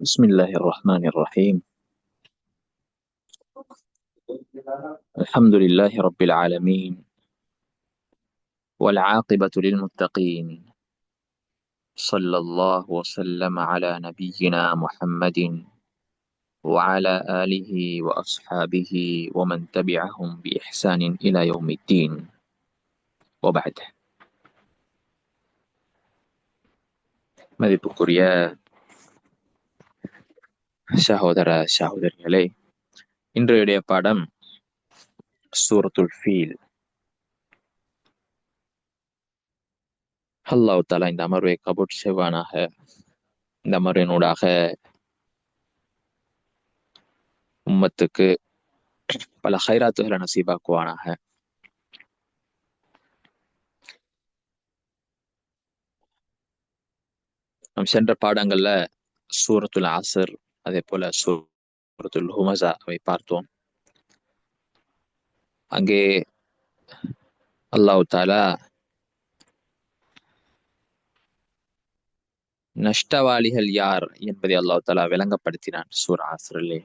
بسم الله الرحمن الرحيم. الحمد لله رب العالمين، والعاقبة للمتقين. صلى الله وسلم على نبينا محمد وعلى آله وأصحابه ومن تبعهم بإحسان إلى يوم الدين، وبعد. மதிப்புக்குரிய சகோதர சகோதரிகளே, இன்றைய பாடம் சூரத்துல் ஃபீல். அல்லாஹ் தஆலா இந்த அமர்வை கபூல் செய்வானாக. இந்த அமர்வினூடாக உம்மத்துக்கு பல ஹைராத்துகளை நசீபாக்குவானாக. நம் சென்ற பாடங்கள்ல சூரத்துல் அஸ்ர், அதே போல சூரத்துல் ஹுமஸா அவை பார்த்தோம். அங்கே அல்லாஹ் தஆலா நஷ்டவாளிகள் யார் என்பதை அல்லாஹ் தஆலா விளங்கப்படுத்தினான் சூரா அஸ்ரிலே.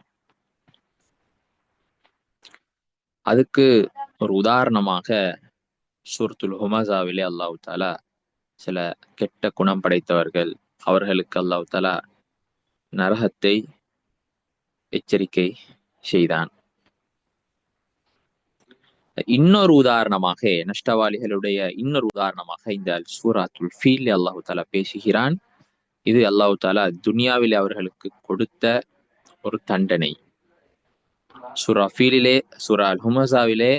அதுக்கு ஒரு உதாரணமாக சூரத்துல் ஹுமஸாவிலே அல்லாஹ் தஆலா சில கெட்ட குணம் படைத்தவர்கள், அவர்களுக்கு அல்லாஹ் தஆலா நரகத்தை எச்சரிக்கை செய்தான். இன்னொரு உதாரணமாக, நஷ்டவாளிகளுடைய இன்னொரு உதாரணமாக இந்த சூராத்துல் ஃபீல் அல்லாஹ் தஆலா பேசுகிறான். இது அல்லாஹ் தஆலா துனியாவிலே அவர்களுக்கு கொடுத்த ஒரு தண்டனை. சூரா ஃபீலிலே, சூரா அல் ஹுமஸாவிலே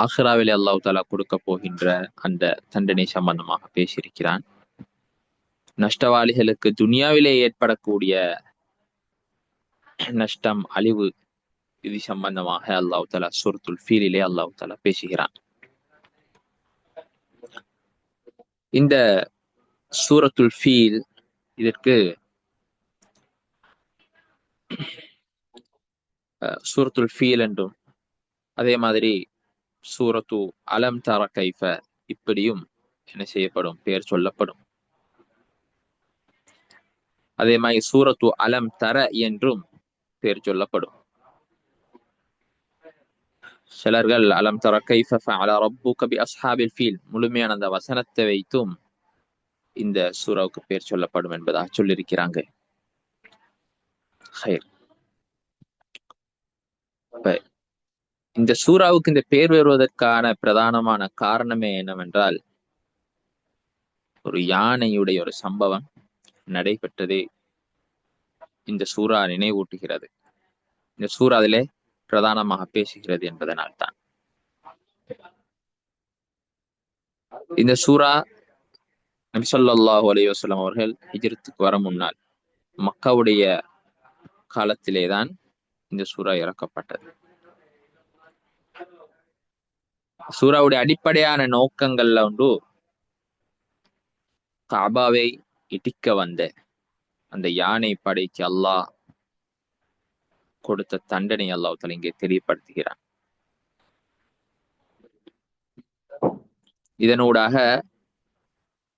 ஆஹிராவிலே அல்லாஹ் தஆலா கொடுக்க போகின்ற அந்த தண்டனை சம்பந்தமாக பேசியிருக்கிறான். நஷ்டவாளிகளுக்கு துனியாவிலே ஏற்படக்கூடிய நஷ்டம், அழிவு, இது சம்பந்தமாக அல்லாஹ் தஆலா சூரத்துல் ஃபீலிலே அல்லாஹ் தஆலா பேசுகிறான். இந்த சூரத்துல் ஃபீல், இதற்கு சூரத்துல் ஃபீல் என்றும், அதே மாதிரி சூரத்து அலம் தர கைஃப இப்படியும் என்ன செய்யப்படும், பெயர் சொல்லப்படும். அதே மாதிரி சூரத்து அலம் தர என்றும் பெயர் சொல்லப்படும். சிலர்கள் அலம் தர கைஃப ஃபஅல ரப்புக பி அஸ்ஹாபில் ஃபீல் முழுமையான அந்த வசனத்தை வைத்தும் இந்த சூராவுக்கு பெயர் சொல்லப்படும் என்பதாக சொல்லியிருக்கிறாங்க. இந்த சூராவுக்கு இந்த பெயர் வருவதற்கான பிரதானமான காரணமே என்னவென்றால், ஒரு யானையுடைய ஒரு சம்பவம் நடைபெற்றதே இந்த சூரா நினைவூட்டுகிறது. இந்த சூரா அதிலே பிரதானமாக பேசுகிறது என்பதனால் தான். இந்த சூரா நபி ஸல்லல்லாஹு அலைஹி வஸல்லம் அவர்கள் ஹிஜ்ரத்துக்கு வர முன்னால் மக்காவுடைய காலத்திலேதான் இந்த சூரா இறக்கப்பட்டது. சூராவுடைய அடிப்படையான நோக்கங்கள்ல ஒன்று, காபாவை இடிக்க வந்த அந்த யானை படைக்கு அல்லாஹ் கொடுத்த தண்டனை அல்லாஹ் தஆலா இங்கே தெளிவுபடுத்துகிறான். இதனூடாக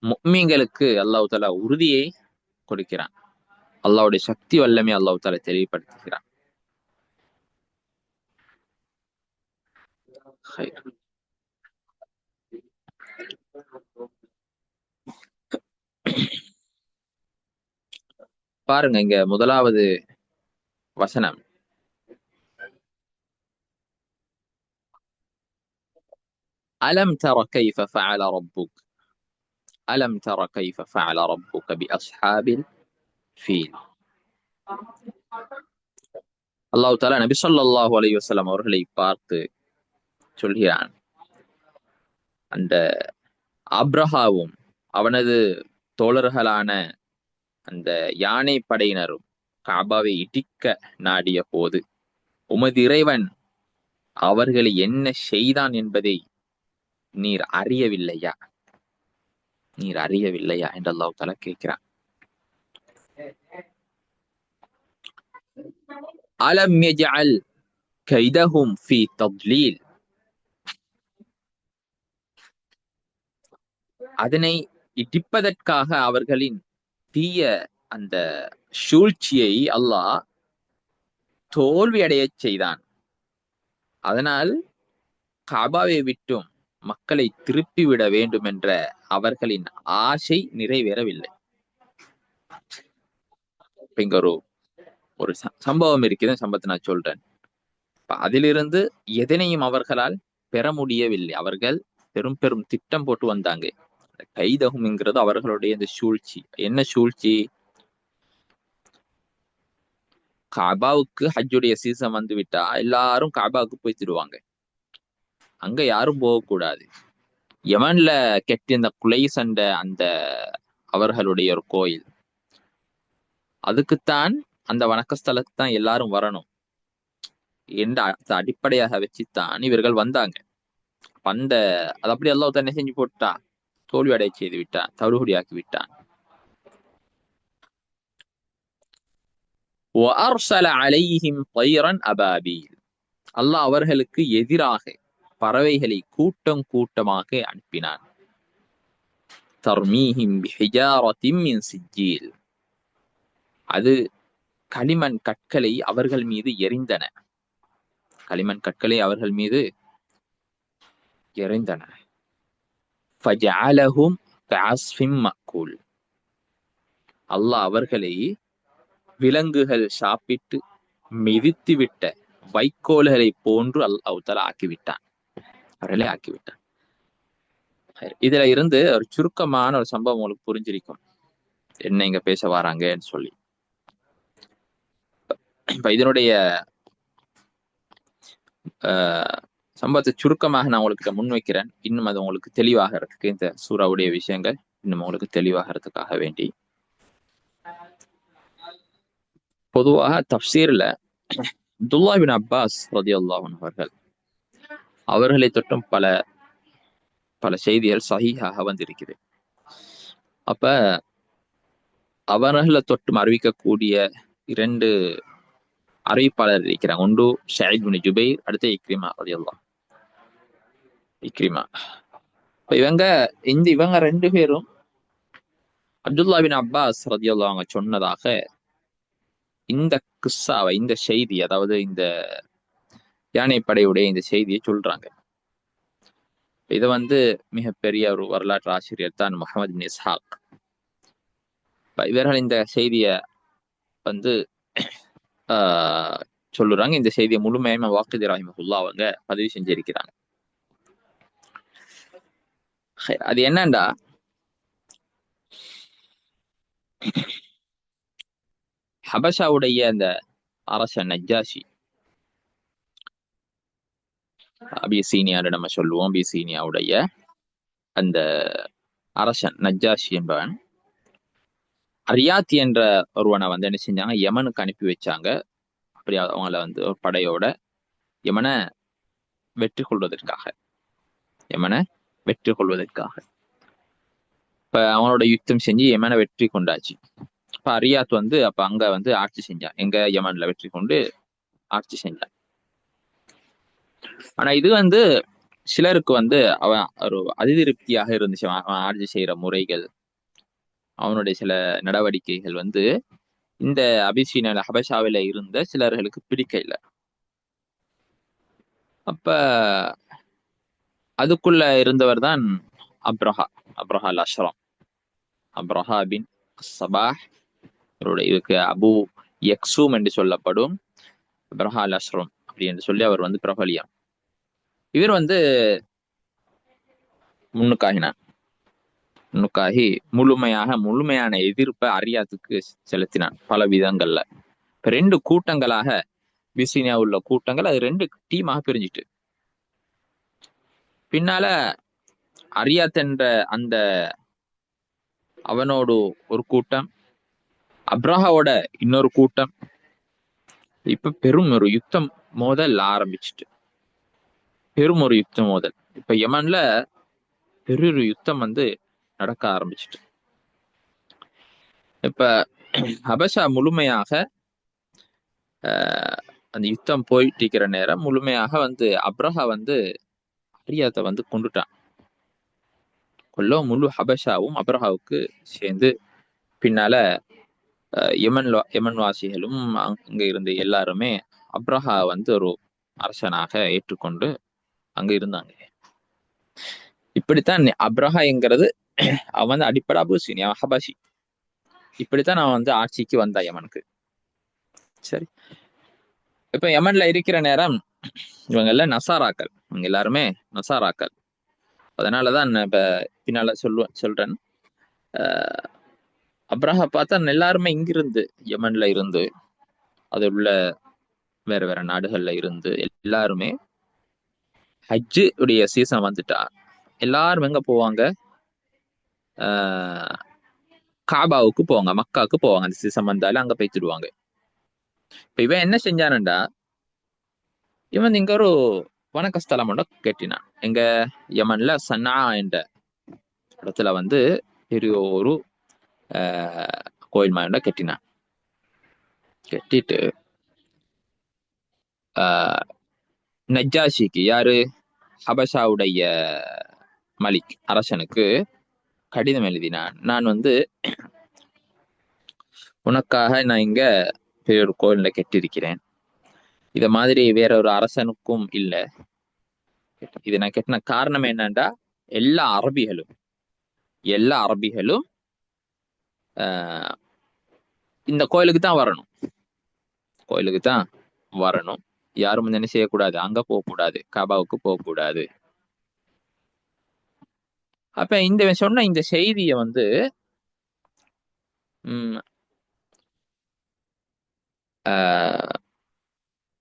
முஃமின்களுக்கு அல்லாஹ் தஆலா உறுதியை கொடுக்கிறான். அல்லாஹ்வுடைய சக்தி வல்லமை அல்லாஹ் தஆலா தெளிவுபடுத்துகிறான். பாருங்க, இங்க முதலாவது வசனம், அலம் தர கைஃப ஃபஅல ரப்புக், அலம் தர கைஃப ஃபஅல ரப்புக பி அஸ்ஹாபில் ஃபீல். அல்லாஹ் தஆலா நபி ஸல்லல்லாஹு அலைஹி வஸல்லம் அவர்களை பார்த்து சொல்கிறான், அந்த அப்ரஹாவும் அவனது தோழர்களான அந்த யானை படையினரும் காபாவை இடிக்க நாடிய போது உமது இறைவன் அவர்களை என்ன செய்தான் என்பதை நீர் அறியவில்லையா, நீர் அறியவில்லையா என்று அல்லாஹ் தஆலா கேட்கிறான். அலம் யஜ்அல் கைதஹும் ஃபீ தத்லீல், அதனை இடிப்பதற்காக அவர்களின் தீய அந்த சூழ்ச்சியை அல்லாஹ் தோல்வி அடைய செய்தான். அதனால் காபாவை விட்டும் மக்களை திருப்பிவிட வேண்டும் என்ற அவர்களின் ஆசை நிறைவேறவில்லை. இங்க ஒரு சம்பவம் இருக்குது, சம்பவத்தை நான் சொல்றேன். அதிலிருந்து எதனையும் அவர்களால் பெற முடியவில்லை. அவர்கள் பெரும் பெரும் திட்டம் போட்டு வந்தாங்க. கைதகும்ங்கிறது அவர்களுடைய இந்த சூழ்ச்சி. என்ன சூழ்ச்சி? காபாவுக்கு ஹஜ்ஜுடைய சீசன் வந்து விட்டா எல்லாரும் காபாவுக்கு போய் திருவாங்க. அங்க யாரும் போகக்கூடாது. யமன்ல கெட்டி இந்த குலை சண்டை அந்த அவர்களுடைய ஒரு கோயில், அதுக்குத்தான் அந்த வணக்கஸ்தலத்துக்கு தான் எல்லாரும் வரணும் என்ற அடிப்படையாக வச்சுத்தான் இவர்கள் வந்தாங்க. அது அப்படி எல்லாம் தன்னை செஞ்சு போட்டான், தோல்வி அடைய செய்து விட்டான், தவிடுபடியாக்கி விட்டான். அல்லாஹ் அவர்களுக்கு எதிராக பறவைகளை கூட்டம் கூட்டமாக அனுப்பினான். தர்மீஹிம் பிஹிஜாரத்தின் மின் சிஜ்ஜீல், அது களிமண் கற்களை அவர்கள் மீது எரிந்தன. களிமண் கற்களை அவர்கள் மீது எரிந்தன. ஃபஜஅலஹும் கஅஸ்ஃபின் மஅகூல், அல்லாஹ் அவர்களை விலங்குகள் சாப்பிட்டு மிதித்துவிட்ட வைக்கோல்களை போன்று அல்லாஹ் தஆலா ஆக்கிவிட்டான். அவர்களே ஆக்கிவிட்டான். இதுல இருந்து ஒரு சுருக்கமான ஒரு சம்பவம் உங்களுக்கு புரிஞ்சிருக்கும், என்ன இங்க பேச வராங்கன்னு சொல்லி. இப்ப இதனுடைய சம்பவத்தை சுருக்கமாக நான் உங்களுக்கு முன்வைக்கிறேன். இன்னும் அது உங்களுக்கு தெளிவாகிறதுக்கு, இந்த சூறாவுடைய விஷயங்கள் இன்னும் உங்களுக்கு தெளிவாகிறதுக்காக வேண்டி. பொதுவாக தப்சீர்ல அப்துல்லாஹ் பின் அப்பாஸ் ரலியல்லாஹு அன்ஹு அவர்களை தொட்டும் பல பல செய்திகள் சஹீஹாக வந்திருக்குது. அப்ப அவர்களை தொட்டும் அறிவிக்கக்கூடிய 2 அறிவிப்பாளர் இருக்கிறாங்க. ஒன்று ஸயீத் பின் ஜுபைர், அடுத்து இக்ரிமா ரலியல்லாஹு இக்ரிமா. இவங்க 2 பேரும் அப்துல்லாஹ் பின் அப்பாஸ் ரலியல்லாஹு அன்ஹு சொன்னதாக இந்த கிஸ்ஸாவை, இந்த செய்தி, அதாவது இந்த யானைப்படையுடைய இந்த செய்தியை சொல்றாங்க. இதை மிகப்பெரிய ஒரு வரலாற்று ஆசிரியர் தான் முஹம்மது பின் இஸ்ஹாக். இவர்கள் இந்த செய்திய சொல்லுறாங்க. இந்த செய்தியை முழுமையாக வாக்கிதி ரஹிமஹுல்லாஹ் அவங்க பதிவு செஞ்சிருக்கிறாங்க. அது என்னண்டா, ஹபஷாவுடைய அந்த அரசன் நஜ்ஜாஷி, அபிசீனியான்னு நம்ம சொல்லுவோம், அபிசீனியாவுடைய அந்த அரசன் நஜ்ஜாஷி என்பவன் ரியாத் என்ற ஒருவனை என்ன செஞ்சாங்க, யமனுக்கு அனுப்பி வச்சாங்க. அப்படி அவங்கள ஒரு படையோட யமனை வெற்றி கொள்வதற்காக, இப்ப அவனோட யுத்தம் செஞ்சு யமனை வெற்றி கொண்டாச்சு. இப்ப ரியாத் அப்ப அங்க ஆட்சி செஞ்சான். எங்க யமன்ல வெற்றி கொண்டு ஆட்சி செஞ்சான். ஆனா இது சிலருக்கு அவன் ஒரு அதிருப்தியாக இருந்துச்சு. அவன் ஆட்சி செய்யற முறைகள், அவனுடைய சில நடவடிக்கைகள் இந்த அபிசீனியா ஹபஷாவில இருந்த சிலர்களுக்கு பிடிக்க இல்லை. அப்ப அதுக்குள்ள இருந்தவர் தான் அப்ரஹா அல் அஷ்ரம், அப்ரஹா பின் சபாஹ். இதுக்கு அபு யக்சூம் என்று சொல்லப்படும் அப்ரஹா அல் அஷ்ரம் அப்படி என்று சொல்லி அவர் பிரபலியம். இவர் முன்னுக்காகி முழுமையான எதிர்ப்பை ரியாத்துக்கு செலுத்தினான் பல விதங்கள்ல. 2 கூட்டங்களாக பிசினியா உள்ள கூட்டங்கள் அது 2 டீமாக பிரிஞ்சிட்டு, பின்னால ரியாத் என்ற அந்த அவனோடு ஒரு கூட்டம், அப்ரஹாவோட இன்னொரு கூட்டம். இப்ப பெரும் ஒரு யுத்தம் மோதல் ஆரம்பிச்சுட்டு, இப்ப யமன்ல பெரிய ஒரு யுத்தம் நடக்க ஆரம்பிச்சுட்டு. இப்ப ஹபஷா முழுமையாக அந்த யுத்தம் போயிட்டு இருக்கிற நேரம் முழுமையாக அப்ரஹா ரியாத்தை கொண்டுட்டான். முழு ஹபஷாவும் அப்ரஹாவுக்கு சேர்ந்து பின்னால யமன் வாசிகளும் அங்க இருந்த எல்லாருமே அப்ரஹா வந்து ஒரு அரசனாக ஏற்றுக்கொண்டு அங்க இருந்தாங்க. இப்படித்தான் அப்ரஹாங்கிறது அவன் வந்து அடிப்படை அபூசினி, அவன் ஹபாஷி. இப்படித்தான் அவன் வந்து ஆட்சிக்கு வந்தான் யமனுக்கு. சரி, இப்ப யமன்ல இருக்கிற நேரம் இவங்க எல்லாம் நசாராக்கள், இவங்க எல்லாருமே நசாராக்கள். அதனாலதான் இப்ப பின்னால சொல்றேன். அப்ரஹா பார்த்தா எல்லாருமே இங்கிருந்து யமன்ல இருந்து அது உள்ள வேற வேற நாடுகள்ல இருந்து எல்லாருமே ஹஜ்ஜு உடைய சீசன் வந்துட்டா எல்லாரும் எங்க போவாங்க? காபாவுக்கு போவாங்க, மக்காவுக்கு போவாங்க. அந்த சீசன் வந்தாலும் அங்க போய்த்துடுவாங்க. இப்ப இவன் என்ன செஞ்சானுண்டா, இவன் இங்க ஒரு வணக்க ஸ்தலம் ஒன்று கட்டினான். எங்க யமன்ல சன்னா என்ற இடத்துல வந்து பெரிய ஒரு கோயில் மாதிரி கட்டினான். கட்டிட்டு நஜ்ஜாஷிக்கு, யாரு, ஹபஷாவுடைய மலிக் அரசனுக்கு கடிதம் எழுதினான். நான் வந்து உனக்காக நான் இங்க பெரிய ஒரு கோயில கட்டியிருக்கிறேன். இத மாதிரி வேற ஒரு அரசனுக்கும் இல்லை. இதை நான் கட்டின காரணம் என்னன்னா, எல்லா அரபிகளும் இந்த கோயிலுக்கு தான் வரணும். யாரும் என்ன செய்யக்கூடாது, அங்க போகக்கூடாது, காபாவுக்கு போகக்கூடாது. அப்ப சொன்ன இந்த செய்திய வந்து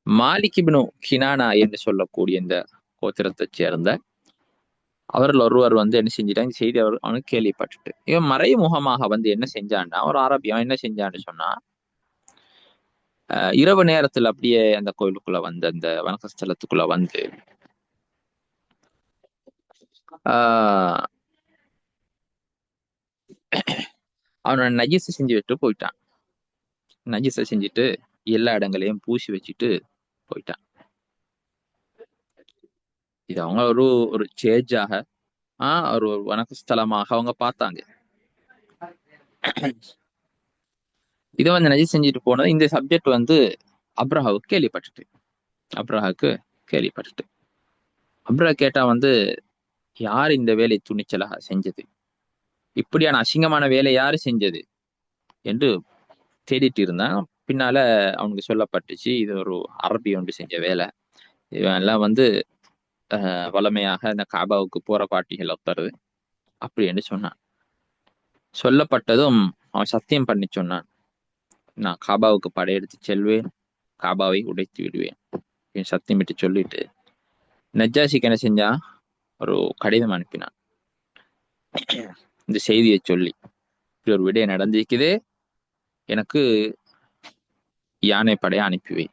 மாலிக் இப்னு கினானா என்று சொல்லக்கூடிய இந்த கோத்திரத்தை சேர்ந்த அவர்கள் ஒருவர் வந்து என்ன செஞ்சிட்டாங்க, இந்த செய்தி அவனுக்கு கேள்விப்பட்டுட்டு இவன் மறைமுகமாக வந்து என்ன செஞ்சான்னா, ஒரு அரபியன் என்ன செஞ்சான்னு சொன்னா, இரவு நேரத்துல அப்படியே அந்த கோயிலுக்குள்ள வந்து அந்த வணக்கஸ்தலத்துக்குள்ள வந்து அவனோட நஜீஸை செஞ்சு விட்டு போயிட்டான். நஜீஸை செஞ்சுட்டு எல்லா இடங்களையும் பூசி வச்சுட்டு போயிட்டான். இது அவங்க ஒரு சேஜாக ஒரு வணக்கஸ்தலமாக அவங்க பார்த்தாங்க. இதை வந்து நஜீஸ் செஞ்சுட்டு போனது இந்த சப்ஜெக்ட் வந்து அப்ரஹாவுக்கு கேள்விப்பட்டுட்டு அப்ரஹா கேட்டா வந்து, யார் இந்த வேலை துணிச்சலாக செஞ்சது, இப்படியான அசிங்கமான வேலை யாரு செஞ்சது என்று தேடிட்டு இருந்தான். பின்னால அவனுக்கு சொல்லப்பட்டுச்சு, இது ஒரு அரபி ஒன்று செஞ்ச வேலை. இவன் எல்லாம் வந்து வளமையாக இந்த காபாவுக்கு போற பாட்டிகள் ஒத்துறது அப்படி என்று சொன்னான். சொல்லப்பட்டதும் அவன் சத்தியம் பண்ணி சொன்னான், நான் காபாவுக்கு படையெடுத்து செல்வேன், காபாவை உடைத்து விடுவேன் சத்தியம் விட்டு சொல்லிட்டு நஜ்ஜாஷிக்கு என்ன செஞ்சான், ஒரு கடிதம் அனுப்பினான். இந்த செய்தியை சொல்லி, இப்படி ஒரு விடயம் நடந்திருக்குது, எனக்கு யானைப்படைய அனுப்பிவை.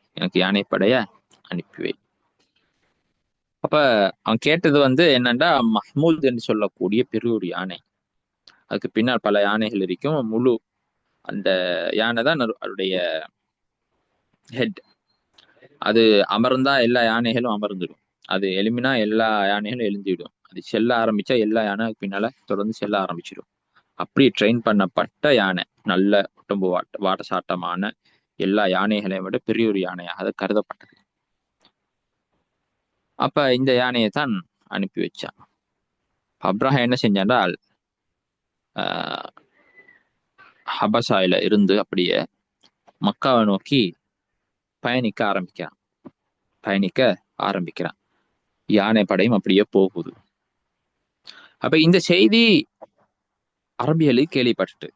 அப்ப அவன் கேட்டது வந்து என்னன்னா, மஹ்மூத் என்று சொல்லக்கூடிய பெரிய ஒரு யானை. அதுக்கு பின்னால் பல யானைகள் இருக்கும். முழு அந்த யானை தான் அவருடைய ஹெட். அது அமர்ந்தா எல்லா யானைகளும் அமர்ந்துடும், அது எலும்பினா எல்லா யானைகளும் எழுந்துவிடும், அது செல்ல ஆரம்பிச்சா எல்லா யானை பின்னால தொடர்ந்து செல்ல ஆரம்பிச்சிடும். அப்படி ட்ரெயின் பண்ணப்பட்ட யானை, நல்ல உடம்பு வாட்ட சாட்டமான எல்லா யானைகளையும் விட பெரிய ஒரு யானையாக அது கருதப்பட்டது. அப்ப இந்த யானையை தான் அனுப்பி வச்சான். அப்ரஹா என்ன செஞ்சால், ஹபசாயில இருந்து அப்படியே மக்காவை நோக்கி பயணிக்க ஆரம்பிக்கிறான். யானை படையும் அப்படியே போகுது. அப்ப இந்த செய்தி அரபிகளுக்கு கேள்விப்பட்டுட்டு,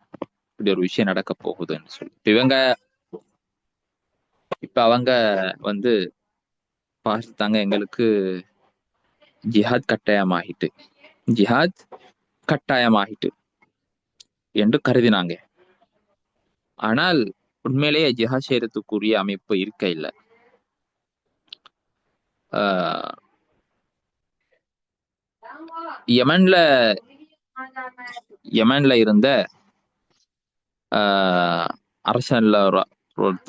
இப்படி ஒரு விஷயம் நடக்க போகுதுன்னு சொல்லி இப்ப அவங்க வந்து பார்த்தாங்க, எங்களுக்கு ஜிஹாத் கட்டாயமாகிட்டு என்று கருதினாங்க. ஆனால் உண்மையிலேயே ஜிஹாத் செய்யறதுக்குரிய அமைப்பு இருக்க இல்லை. யமன்ல இருந்த அரசன்ல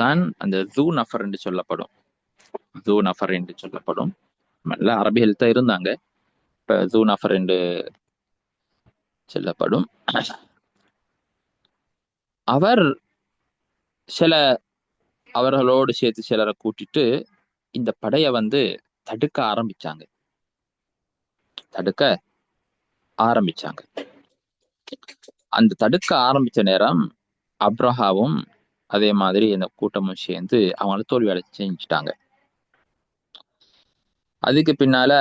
தான் அந்த ஜூ நஃபர் என்று சொல்லப்படும் அரபிகள் தான் இருந்தாங்க. இப்ப ஜூ நஃபர் என்று சொல்லப்படும் அவர் சில அவர்களோடு சேர்த்து சிலரை கூட்டிட்டு இந்த படைய வந்து தடுக்க ஆரம்பிச்சாங்க. தடுக்க ஆரம்பிச்சாங்க. அந்த தடுக்க ஆரம்பிச்ச நேரம் அப்ரஹாவும் அதே மாதிரி இந்த கூட்டமும் சேர்ந்து அவங்கள தோல்வி அடை செஞ்சுட்டாங்க. அதுக்கு பின்னால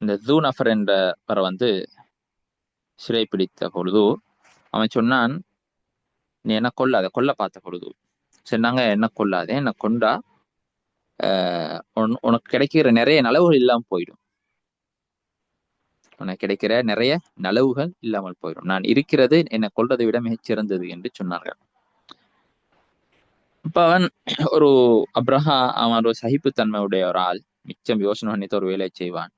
இந்த ஜூனஃபர் என்றவரை வந்து சிறை பிடித்த பொழுது அவன் சொன்னான், நீ என்ன கொல்லாத, கொல்ல பார்த்த பொழுது சொன்னாங்க, என்ன கொல்லாதே, என்ன கொண்டா உனக்கு கிடைக்கிற நிறைய நலவுகள் இல்லாமல் போயிடும். உனக்கு கிடைக்கிற நிறைய நலவுகள் இல்லாமல் போயிடும். நான் இருக்கிறது என்னை கொல்றதை விட மிகச்சிறந்தது என்று சொன்னார்கள். இப்ப அவன் ஒரு அவன் ஒரு சகிப்புத்தன்மையுடைய ஒரு ஆள், மிச்சம் யோசனை பண்ணிட்டு ஒரு வேலையை செய்வான்.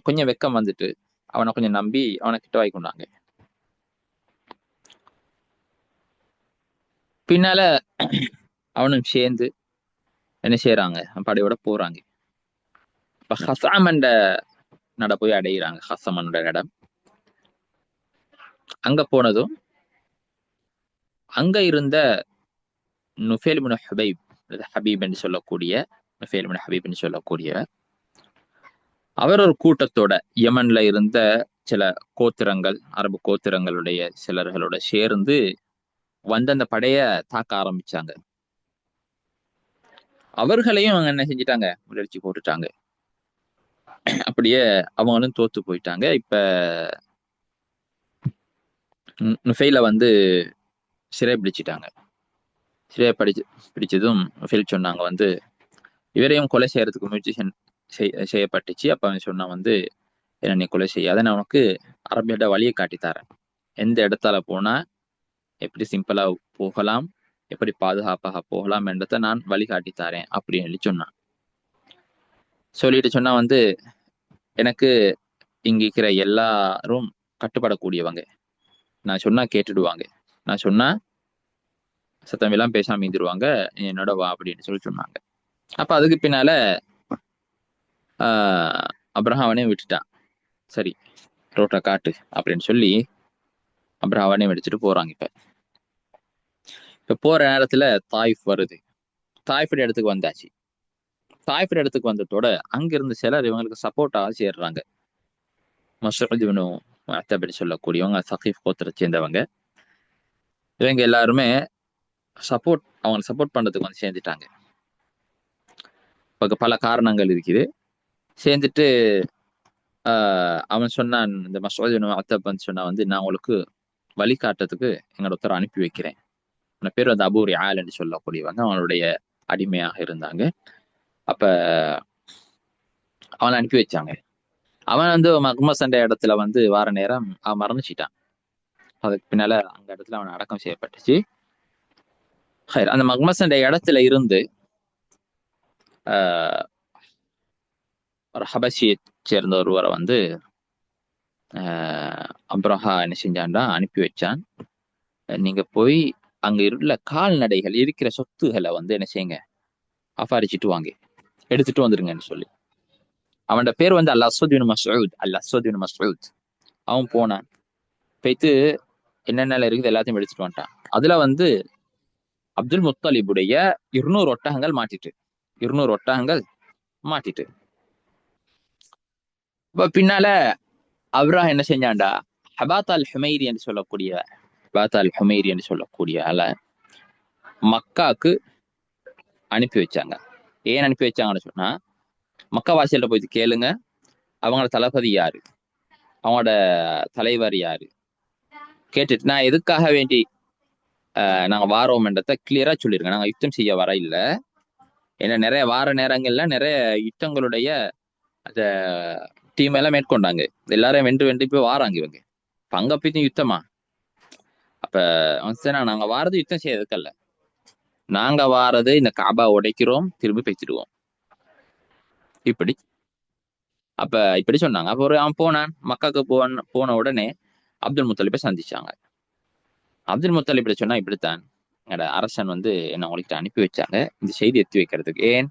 கொஞ்சம் வெக்கம் வந்துட்டு அவனை கொஞ்சம் நம்பி அவனை கிட்ட வாய்க்கொண்டாங்க. பின்னால அவனும் சேர்ந்து என்ன செய்யறாங்க, படையோட போறாங்க. இப்ப ஹசாமண்ட நட போய் அடையிறாங்க. ஹசமனோட இடம் அங்க போனதும் அங்க இருந்த நுஃபேல் இப்னு ஹுபைப், ஹபீப் என்று சொல்லக்கூடிய நுஃபேல் இப்னு ஹபீப் என்று சொல்லக்கூடிய அவர் ஒரு கூட்டத்தோட யமன்ல இருந்த சில கோத்திரங்கள், அரபு கோத்திரங்களுடைய சிலர்களோட சேர்ந்து வந்து அந்த படைய தாக்க ஆரம்பிச்சாங்க. அவர்களையும் அவங்க என்ன செஞ்சிட்டாங்க, முயற்சி போட்டுட்டாங்க. அப்படியே அவங்களும் தோத்து போயிட்டாங்க. இப்ப நுஃபைல வந்து சிறை பிடிச்சிட்டாங்க. சிறையை பிடிச்சதும் நுஃபைல் சொன்னாங்க வந்து இவரையும் கொலை செய்யறதுக்கு முயற்சி செய்யப்பட்டுச்சு. அப்ப அவன் சொன்னா வந்து என்ன நீ கொலை செய்யாத, நான் உனக்கு அரபியோட வழியை காட்டித்தாரேன். எந்த இடத்துல போனா எப்படி சிம்பிளா போகலாம், எப்படி பாதுகாப்பாக போகலாம் என்றதை நான் வழிகாட்டி தாரேன் அப்படின்னு சொல்லி சொன்னான். சொல்லிட்டு சொன்னா வந்து எனக்கு இங்க இருக்கிற எல்லாரும் கட்டுப்படக்கூடியவங்க, நான் சொன்னா கேட்டுடுவாங்க, நான் சொன்னா சத்தம் எல்லாம் பேசாம மீந்துருவாங்க, என்னோட வா அப்படின்னு சொல்லி சொன்னாங்க. அப்ப அதுக்கு பின்னால அப்ரஹாவனே விட்டுட்டான். சரி ரோட்டை காட்டு அப்படின்னு சொல்லி அப்ரஹாவனே எடுத்துட்டு போறாங்க. இப்ப போற நேரத்துல தாயிஃப் வருது. தாயிஃபோட இடத்துக்கு வந்தாச்சு. தாயிஃபோட இடத்துக்கு வந்ததோட அங்க இருந்து சிலர் இவங்களுக்கு சப்போர்ட்டாக சேர்றாங்க. மஸ்ஊத் இப்னு முஅத்தப் சொல்லக்கூடியவங்க சகீஃப் கோத்திரத்தை சேர்ந்தவங்க. இவங்க எல்லாருமே அவங்க சப்போர்ட் பண்றதுக்கு வந்து சேர்ந்துட்டாங்க. பல காரணங்கள் இருக்குது. சேர்ந்துட்டு அவன் சொன்னான், இந்த மஸ்ஊத் இப்னு முஅத்தப் வந்து சொன்னா வந்து நான் உங்களுக்கு வழிகாட்டுறதுக்கு எங்களோட ஒருத்தர் அனுப்பி வைக்கிறேன். அவன் பேர் வந்து அபூ ரிஆல் என்று சொல்லக்கூடியவங்க. அவனுடைய அடிமையாக இருந்தாங்க. அப்ப அவனை அனுப்பி வச்சாங்க. அவன் வந்து மக்ம சண்டை இடத்துல வந்து வார நேரம் அவன் மறந்துச்சிட்டான். அதுக்கு பின்னால அந்த இடத்துல அவன் அடக்கம் செய்யப்பட்டுச்சு. அந்த மக்ம சண்டை இடத்துல இருந்து ஒரு ஹபஷியை சேர்ந்த ஒருவரை வந்து அப்ரஹா என்ன செஞ்சான்டா அனுப்பி வச்சான். நீங்க போய் அங்க உள்ள கால்நடைகள் இருக்கிற சொத்துகளை வந்து என்ன செய்யுங்க, அபாரிச்சிட்டு வாங்க, எடுத்துட்டு வந்துருங்கன்னு சொல்லி. அவனோட பேர் வந்து அல் அஸ்வத் பின் மஸ்ஊத். அல் அஸ்வத் பின் மஸ்ஊத். அவன் போனான், போய்த்து என்னென்ன இருக்குது எல்லாத்தையும் எடுத்துட்டு வந்துட்டான். அதுல வந்து அப்துல் முத்தலிபுடைய 200 ஒட்டகங்கள் மாட்டிட்டு 200 ஒட்டகங்கள் மாட்டிட்டு. பின்னால அப்ரா என்ன செஞ்சான்டா, ஹபாத் அல் ஹுமைரி என்று சொல்லக்கூடிய ஆள மக்காக்கு அனுப்பி வச்சாங்க. ஏன் அனுப்பி வச்சாங்கன்னு சொன்னா, மக்கா வாசியில போய் கேளுங்க, அவங்களோட தளபதி யாரு, அவங்களோட தலைவர் யாரு கேட்டுட்டு நான் எதுக்காக வேண்டி நாங்க வாரோம் என்றதை கிளியரா சொல்லிருங்க. நாங்க யுத்தம் செய்ய வர இல்ல. ஏன்னா நிறைய வார நேரங்கள்ல நிறைய யுத்தங்களுடைய அந்த டீம் எல்லாம் மேற்கொண்டாங்க. எல்லாரும் வென்று போய் வாராங்க இவங்க. அங்க போய் யுத்தமா? அப்ப நாங்க வாரது யுத்தம் செய்யறதுக்கல்ல, நாங்க வாரது இந்த காபா உடைக்கிறோம், திரும்பி பேசிடுவோம் இப்படி. அப்ப இப்படி சொன்னாங்க. அப்ப அவன் போனான், மக்காக்கு போன உடனே அப்துல் முத்தலிபை சந்திச்சாங்க. அப்துல் முத்தலிப் இப்படி சொன்னா, இப்படித்தான் எங்களோட அரசன் வந்து என்ன உங்களுக்கு அனுப்பி வச்சாங்க இந்த செய்தி எத்தி வைக்கிறதுக்கு. ஏன்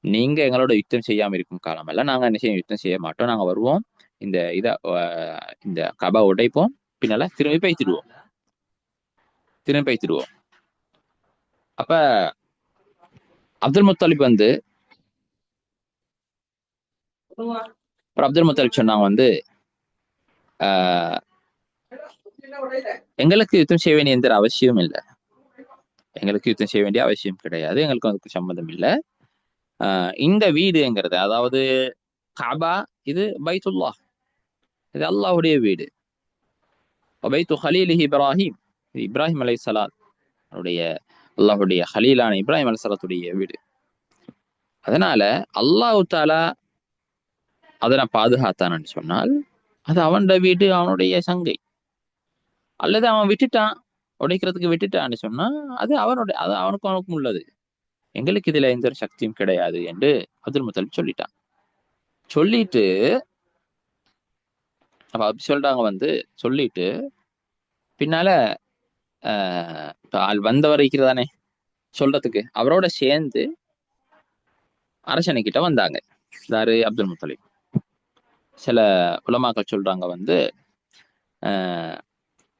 நீங்க எங்களோட யுத்தம் செய்யாம இருக்கும் காலமெல்லாம் நாங்க என்ன செய்ய யுத்தம் செய்ய மாட்டோம், நாங்க வருவோம், இந்த கபா உடைப்போம், பின்னால திரும்பி பேசிடுவோம். திரும்பி திருவோம். அப்ப அப்துல் முத்தலிப் வந்து அப்துல் முத்தலிப் சொன்னாங்க வந்து எங்களுக்கு யுத்தம் செய்ய வேண்டிய எந்த அவசியமும் இல்லை, எங்களுக்கு யுத்தம் செய்ய வேண்டிய அவசியம் கிடையாது, எங்களுக்கு அதுக்கு சம்மந்தம் இல்லை. இந்த வீடுங்கிறது, அதாவது காபா, இது பைத்துல்லா, இது அல்லாஹுடைய வீடு. பைத்து ஹலீலிஹி இப்ராஹிம், இப்ராஹிம் அலைஹிஸ்ஸலாம் அவருடைய, அல்லாஹுடைய ஹலீலான இப்ராஹிம் அலைஹிஸ்ஸலாத்துடைய வீடு. அதனால அல்லாஹு தாலா அதனை பாதுகாத்தான்னு சொன்னால் அது அவனோட வீடு, அவனுடைய சங்கை. அல்லது அவன் விட்டுட்டான், உடைக்கிறதுக்கு விட்டுட்டான்னு சொன்னா அது அவனுடைய, அது அவனுக்கும் உள்ளது, எங்களுக்கு இதுல எந்த ஒரு சக்தியும் கிடையாது என்று அப்துல் முத்தலிப் சொல்லிட்டான். சொல்லிட்டு அப்ப அப்படி சொல்றாங்க வந்து, சொல்லிட்டு பின்னால ஆள் வந்தவர் இருக்கிறதானே சொல்றதுக்கு, அவரோட சேர்ந்து அரசனை கிட்ட வந்தாங்க. யாரு? அப்துல் முத்தலிப். சில உலமாக்கள் சொல்றாங்க வந்து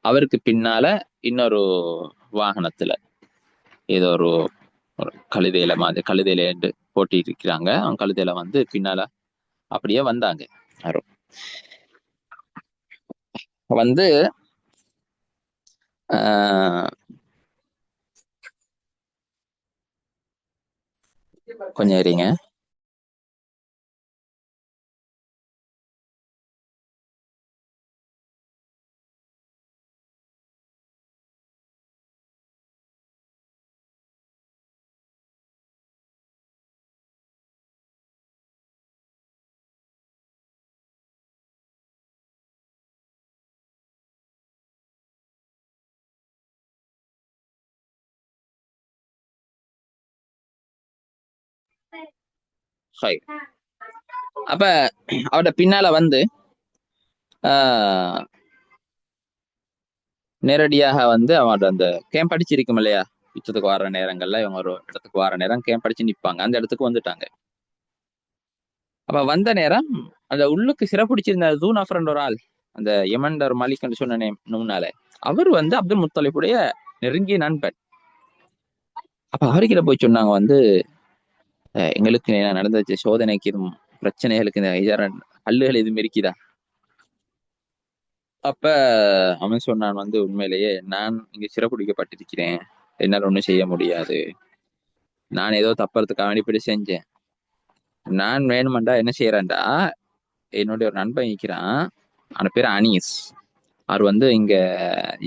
அவருக்கு பின்னால இன்னொரு வாகனத்துல, ஏதோ ஒரு கழுதையில மாதிரி, கழுதையில போட்டி இருக்கிறாங்க, அவங்க கழுதையில வந்து பின்னால அப்படியே வந்தாங்க யாரும். வந்து கொஞ்சம் இருங்க. அப்ப அவட பின்னால வந்து நேரடியாக வந்து அவன் அந்த கேம்ப் அடிச்சிருக்கும் இல்லையா, யுத்தத்துக்கு வர நேரங்கள்ல இவங்க ஒரு இடத்துக்கு வர நேரம் கேம்ப் அடிச்சு நிப்பாங்க, அந்த இடத்துக்கு வந்துட்டாங்க. அப்ப வந்த நேரம் அந்த உள்ளுக்கு சிறப்பிடிச்சிருந்த ஜூன் அஃப்ரண்ட் ஒரு ஆள், அந்த யமன்டர் மாலிக் சொன்ன முன்னால, அவர் வந்து அப்துல் முத்தலிப்புடைய நெருங்கிய நண்பன். அப்ப அவர்கிட்ட போய் சொன்னாங்க வந்து, எங்களுக்கு நடந்த சோதனைக்கு எதுவும் பிரச்சனைகளுக்கு அல்லுகள் எதுவும் இருக்குதா? அப்ப அவன் சொன்னான் வந்து, உண்மையிலேயே நான் இங்க சிறப்புடிக்கப்பட்டிருக்கிறேன், என்னால் ஒண்ணும் செய்ய முடியாது, நான் ஏதோ தப்பறதுக்காக வேண்டி இப்படி செஞ்சேன். நான் வேணுமெண்டா என்ன செய்யறேன்டா, என்னுடைய ஒரு நண்பன் இருக்கிறான், அவன் பேர் அனீஸ், அவர் வந்து இங்க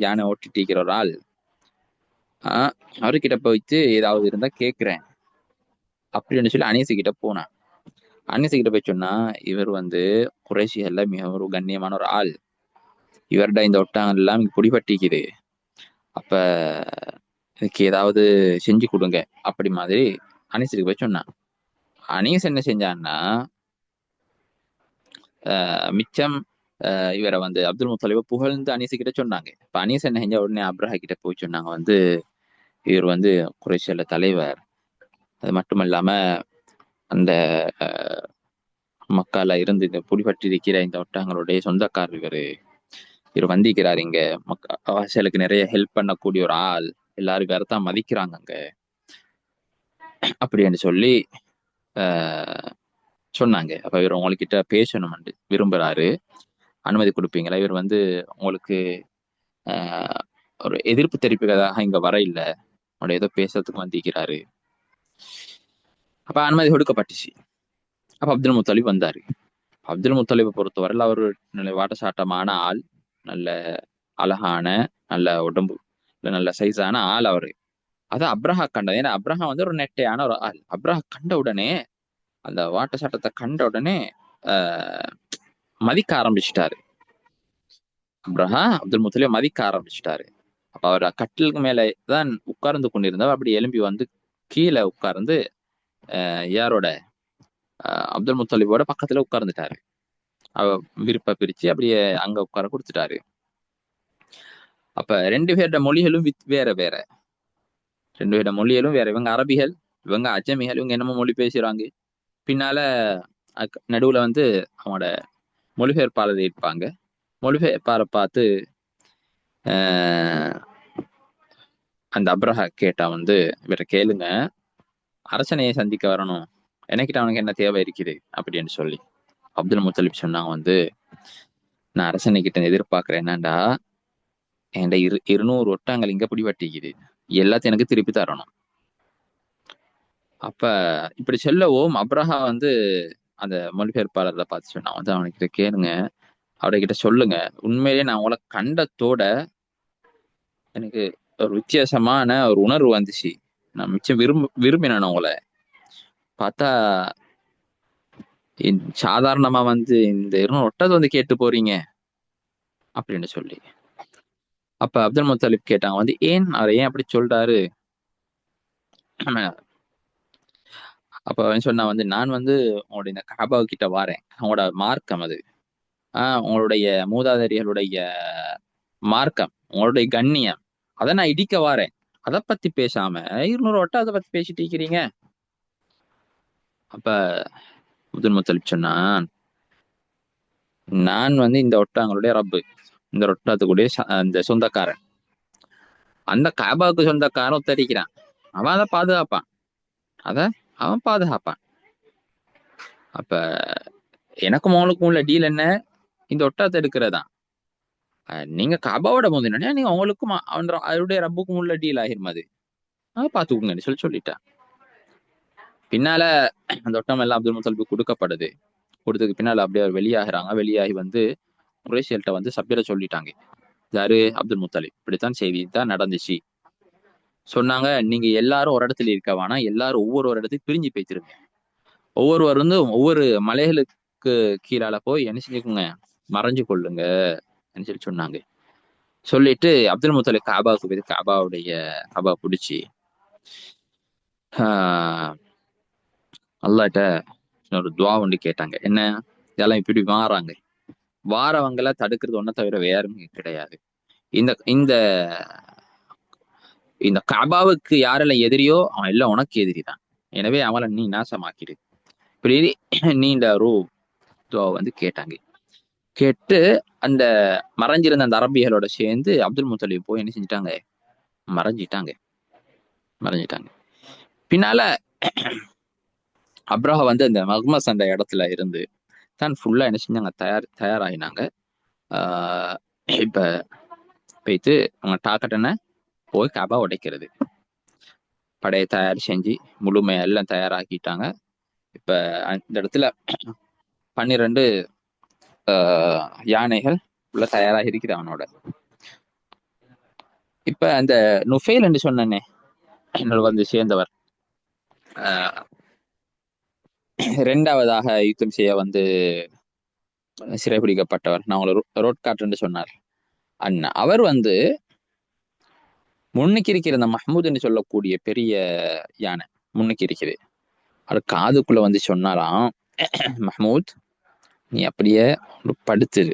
யானை ஓட்டிட்டு இருக்கிற ஒரு ஆள், அவர்கிட்ட போயிட்டு ஏதாவது இருந்தா கேட்கிறேன் அப்படின்னு சொல்லி அனீஸ் கிட்ட போனான். அனீஸ் கிட்ட போய் சொன்னா, இவர் வந்து குறைஷிகள்ல மிக ஒரு கண்ணியமான ஒரு ஆள், இவர்கிட்ட இந்த ஒட்டகம் எல்லாம் இங்க பிடிபட்டிக்குது, அப்ப இதுக்கு ஏதாவது செஞ்சு கொடுங்க அப்படி மாதிரி அனீஸுக்கு போய் சொன்னான். அனீஸ் என்ன செஞ்சான்னா, மிச்சம் இவரை வந்து அப்துல் முத்தலிபை புகழ்ந்து அனீஸ் கிட்ட சொன்னாங்க. இப்ப அனீஸ் என்ன செஞ்சா, உடனே அப்ரஹா கிட்ட போய் சொன்னாங்க வந்து, இவர் வந்து குறைஷியல்ல தலைவர், அது மட்டும் இல்லாம அந்த மக்கால இருந்து இந்த பிடிபட்டு இருக்கிற இந்த ஒட்டகங்களுடைய சொந்தக்காரர் இவரு, இவர் வந்திக்கிறாரு இங்க, வாசலுக்கு நிறைய ஹெல்ப் பண்ணக்கூடிய ஒரு ஆள், எல்லாரும் வேறதான் மதிக்கிறாங்க அங்க அப்படின்னு சொல்லி சொன்னாங்க. அப்ப இவர் உங்ககிட்ட பேசணும்னு விரும்புறாரு, அனுமதி கொடுப்பீங்களா? இவர் வந்து உங்களுக்கு ஒரு எதிர்ப்பு தெரிவிப்பதாக இங்க வர இல்லை, அவனோட ஏதோ பேசுறதுக்கு வந்திருக்கிறாரு. அப்ப அனுமதி கொடுக்கப்பட்டுச்சு. அப்ப அப்துல் முத்தலிப் வந்தாரு. அப்துல் முத்தலிபை பொறுத்தவரையில் அவர் நல்ல வாட்டசாட்டமான ஆள், நல்ல அழகான, நல்ல உடம்பு, நல்ல சைஸான ஆள் அவரு. அது அப்ரஹா கண்டது. ஏன்னா அப்ரஹா வந்து ஒரு நெட்டையான ஒரு ஆள். அப்ரஹா கண்ட உடனே, அந்த வாட்டசாட்டத்தை கண்ட உடனே மதிக்க ஆரம்பிச்சிட்டாரு. அப்ரஹா அப்துல் முத்தலிப் மதிக்க ஆரம்பிச்சிட்டாரு. அப்ப அவர் கட்டிலுக்கு மேல தான் உட்கார்ந்து கொண்டிருந்தவர் அப்படி எழும்பி வந்து கீழே உட்கார்ந்து யாரோட, அப்துல் முத்தலிபோட பக்கத்துல உட்கார்ந்துட்டாரு. விருப்ப பிரிச்சு அப்படியே அங்க உட்கார கொடுத்துட்டாரு. அப்ப ரெண்டு பேரோட மொழிகளும் வேற வேற, ரெண்டு பேரோட மொழிகளும் வேற. இவங்க அரபிகள், இவங்க அஜமிகள், இவங்க என்னமோ மொழி பேசுறாங்க. பின்னால நடுவுல வந்து அவனோட மொழிபெயர்ப்பாளர் இருப்பாங்க. மொழிபெயர்ப்பாளரை பார்த்து அந்த அப்ரஹா கேட்டா வந்து, இவரை கேளுங்க, அரசனையை சந்திக்க வரணும், எனக்கிட்ட அவனுக்கு என்ன தேவை இருக்குது அப்படின்னு சொல்லி. அப்துல் முத்தலிப் சொன்னாங்க வந்து, நான் அரசனை கிட்ட எதிர்பார்க்கிறேன் என்னண்டா, என்கிட்ட 200 ஒட்டங்கள் இங்க பிடிபட்டிக்குது, எல்லாத்தையும் எனக்கு திருப்பி தரணும். அப்ப இப்படி சொல்லவும் அப்ரஹா வந்து அந்த மொழிபெயர்ப்பாளரை பார்த்து சொன்னான் வந்து, அவனுக்கிட்ட கேளுங்க, அவர்கிட்ட சொல்லுங்க, உண்மையிலேயே நான் உங்களை கண்டத்தோட எனக்கு ஒரு வித்தியாசமான ஒரு உணர்வு வந்துச்சு, நான் மிச்சம் விரும்பினேன் உங்களை பார்த்தா. சாதாரணமா வந்து இந்த 200 ஒட்டத்தை வந்து கேட்டு போறீங்க அப்படின்னு சொல்லி. அப்ப அப்துல் முத்தலிப் கேட்டாங்க வந்து, ஏன் அவர் ஏன் அப்படி சொல்றாரு? அப்ப அவன் சொன்னா வந்து, நான் வந்து உங்களுடைய இந்த கஅபா கிட்ட வாரேன், உங்களோட மார்க்கம் அது, உங்களுடைய மூதாதையர்களுடைய மார்க்கம், உங்களுடைய கண்ணியம், அதை நான் இடிக்க வாரேன், அதை பத்தி பேசாம 200 ஒட்டத்தை பத்தி பேசிட்டு இருக்கிறீங்க. அப்ப அப்துல் முத்தலிப் சொன்னான், நான் வந்து இந்த ஒட்டங்களுடைய ரப்பு, இந்த ஒட்டத்துக்குடைய அந்த சொந்தக்காரன், அந்த கஅபாவுக்கு சொந்தக்காரன் ஒத்தடிக்கிறான், அவன் அதை பாதுகாப்பான், அத அவன் பாதுகாப்பான். அப்ப எனக்கும் அவங்களுக்கும் உள்ள டீல் என்ன? இந்த ஒட்டத்தை எடுக்கிறதா. நீங்க கபாவோட போந்தீங்கன்னா நீங்க அவங்களுக்கும் அவருடைய ரப்புக்கும் உள்ள டீல் ஆகிரும், அதை பாத்துக்கோங்கன்னு சொல்லிட்டான். பின்னால அந்த ஒட்டம் எல்லாம் அப்துல் முத்தலிப் கொடுக்கப்படுது. கொடுத்ததுக்கு பின்னால அப்படியே அவர் வெளியாகிறாங்க. வெளியாகி வந்து குறைஷியல்கிட்ட வந்து சப்ஜெக்ட சொல்லிட்டாங்க. யாரு? அப்துல் முத்தலிப். இப்படித்தான் செய்தி தான் நடந்துச்சு சொன்னாங்க. நீங்க எல்லாரும் ஒரு இடத்துல இருக்க வேணா, எல்லாரும் ஒவ்வொரு இடத்துக்கு பிரிஞ்சு பேசிருங்க, ஒவ்வொருவர் வந்து ஒவ்வொரு மலைகளுக்கு கீழால போய் என்ன செஞ்சுக்கோங்க, மறைஞ்சு கொள்ளுங்க சொல்லி சொன்னாங்க. சொல்லிட்டு அப்துல் முத்தலிப் காபாவுக்கு போய் காபா பிடிச்சி அல்லாட்ட ஒரு துவா ஒன்று கேட்டாங்க. என்ன? இதெல்லாம் இப்படி வாரவங்களை தடுக்கிறது ஒன்ன தவிர வேறுமே கிடையாது. இந்த இந்த இந்த காபாவுக்கு யாரெல்லாம் எதிரியோ அவன் எல்லாம் உனக்கு எதிரி தான். எனவே அவளை நீ நாசமாக்கிடு. இப்படி நீண்ட ஒரு துவா வந்து கேட்டாங்க. கேட்டு அந்த மறைஞ்சிருந்த அந்த அரபிகளோட சேர்ந்து அப்துல் முத்தலிப் போய் என்ன செஞ்சிட்டாங்க, மறைஞ்சிட்டாங்க. பின்னால அப்ரஹா வந்து அந்த மஹ்மஸ் அந்த இடத்துல இருந்து தான் ஃபுல்லா என்ன செஞ்சாங்க, தயாராகினாங்க. இப்ப போய்த்து அவங்க டாக்கெட் போய் கபா உடைக்கிறது, படையை தயார் செஞ்சு முழுமையா எல்லாம் தயாராக்கிட்டாங்க. இப்ப அந்த இடத்துல 12 யானைகள் உள்ள தயாராக இருக்கிற அவனோட. இப்ப அந்த நுஃபைல் என்று சொன்னே என்னோட வந்து சேர்ந்தவர், இரண்டாவதாக யுத்தம் செய்ய வந்து சிறைபிடிக்கப்பட்டவர், நான் உங்களை ரோட் காட்டுன்னு சொன்னார் அண்ணா. அவர் வந்து முன்னுக்கு இருக்கிற அந்த மஹ்மூத் என்று சொல்லக்கூடிய பெரிய யானை முன்னுக்கு இருக்குது. அது காதுக்குள்ள வந்து சொன்னாராம், மஹ்மூத் நீ அப்படியே படுத்துரு,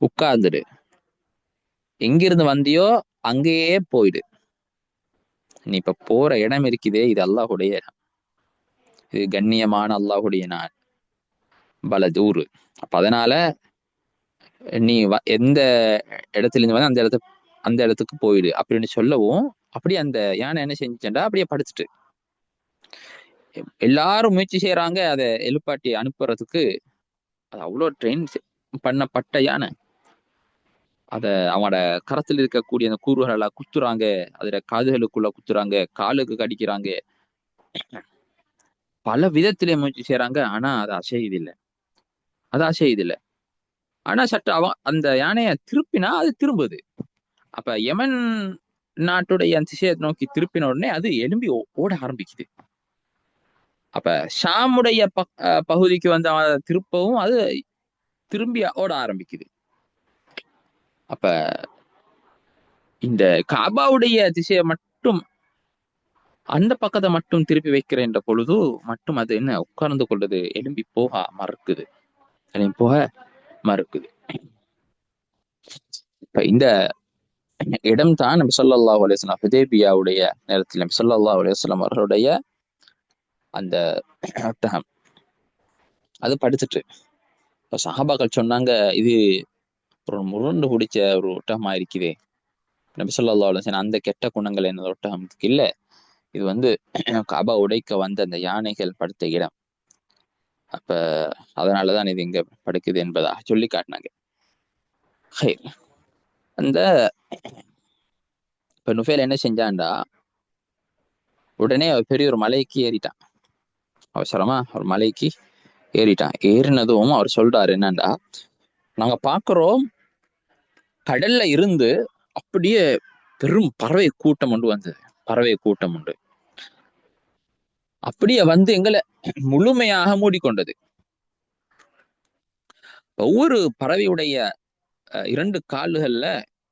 உட்கார்ந்துடு, எங்கிருந்து வந்தியோ அங்கேயே போயிடு, நீ இப்ப போற இடம் இருக்குதே இது அல்லாஹுடைய இடம், இது கண்ணியமான அல்லாஹுடைய நான் பலதூர். அப்ப அதனால நீ எந்த இடத்துல இருந்து வந்து அந்த இடத்துக்கு போயிடு அப்படின்னு சொல்லவும், அப்படியே அந்த யானை என்ன செஞ்சுட்டா, அப்படியே படுத்துட்டு எல்லாரும் முயற்சி செய்யறாங்க அதை எழுப்பாட்டி அனுப்புறதுக்கு. அது அவ்வளோ ட்ரெயின் பண்ணப்பட்ட யானை. அத அவனோட கரத்தில் இருக்கக்கூடிய அந்த கூறுகள் எல்லாம் குத்துறாங்க, அதுல காதுகளுக்குள்ள குத்துறாங்க, காலுக்கு கடிக்கிறாங்க, பல விதத்திலே முயற்சி செய்யறாங்க. ஆனா அது அசையுதில்லை. ஆனா சற்று அந்த யானைய திருப்பினா அது திரும்புது. அப்ப யமன் நாட்டுடைய அந்த திசையை நோக்கி திருப்பின உடனே அது எலும்பி ஓட ஆரம்பிக்குது. அப்ப ஷாமுடைய பகுதிக்கு வந்து அவன் திருப்பவும் அது திரும்பி ஓட ஆரம்பிக்குது. அப்ப இந்த காபாவுடைய திசையை மட்டும், அந்த பக்கத்தை மட்டும் திருப்பி வைக்கிற என்ற பொழுது மட்டும் அது என்ன உட்கார்ந்து கொள்றது, எலும்பி போக மறுக்குது. இப்ப இந்த இடம் தான் நபி ஸல்லல்லாஹு அலைஹி வஸல்லம் ஹுதைபியாவுடைய நேரத்தில் நபி ஸல்லல்லாஹு அலைஹி வஸல்லம் அவர்களுடைய அந்த ஒட்டகம் அது படுத்துட்டு சஹாபாக்கள் சொன்னாங்க, இது ஒரு முரண்டு பிடிச்ச ஒரு ஒட்டகமா இருக்குதே, நபி ஸல்லல்லாஹு அலைஹி வஸல்லம் அந்த கெட்ட குணங்கள் என்ன ஒட்டகத்துக்கு இல்ல, இது வந்து கபா உடைக்க வந்த அந்த யானைகள் படுத்த இடம். அப்ப அதனாலதான் இது இங்க படுக்குது என்பதாக சொல்லி காட்டினாங்க. அந்த இப்ப நுஃபைல் என்ன செஞ்சான்டா, உடனே பெரிய ஒரு மலைக்கு ஏறிட்டான். அவசரமா ஒரு மலைக்கு ஏறிட்டான். ஏறினதும் அவர் சொல்றாரு என்னண்டா, நாங்க பாக்குறோம் கடல்ல இருந்து அப்படியே பெரும் பறவை கூட்டம் ஒன்று வந்தது. பறவை கூட்டம் உண்டு அப்படியே வந்து எங்களை முழுமையாக மூடிக்கொண்டது. ஒவ்வொரு பறவையுடைய இரண்டு கால்கள்ல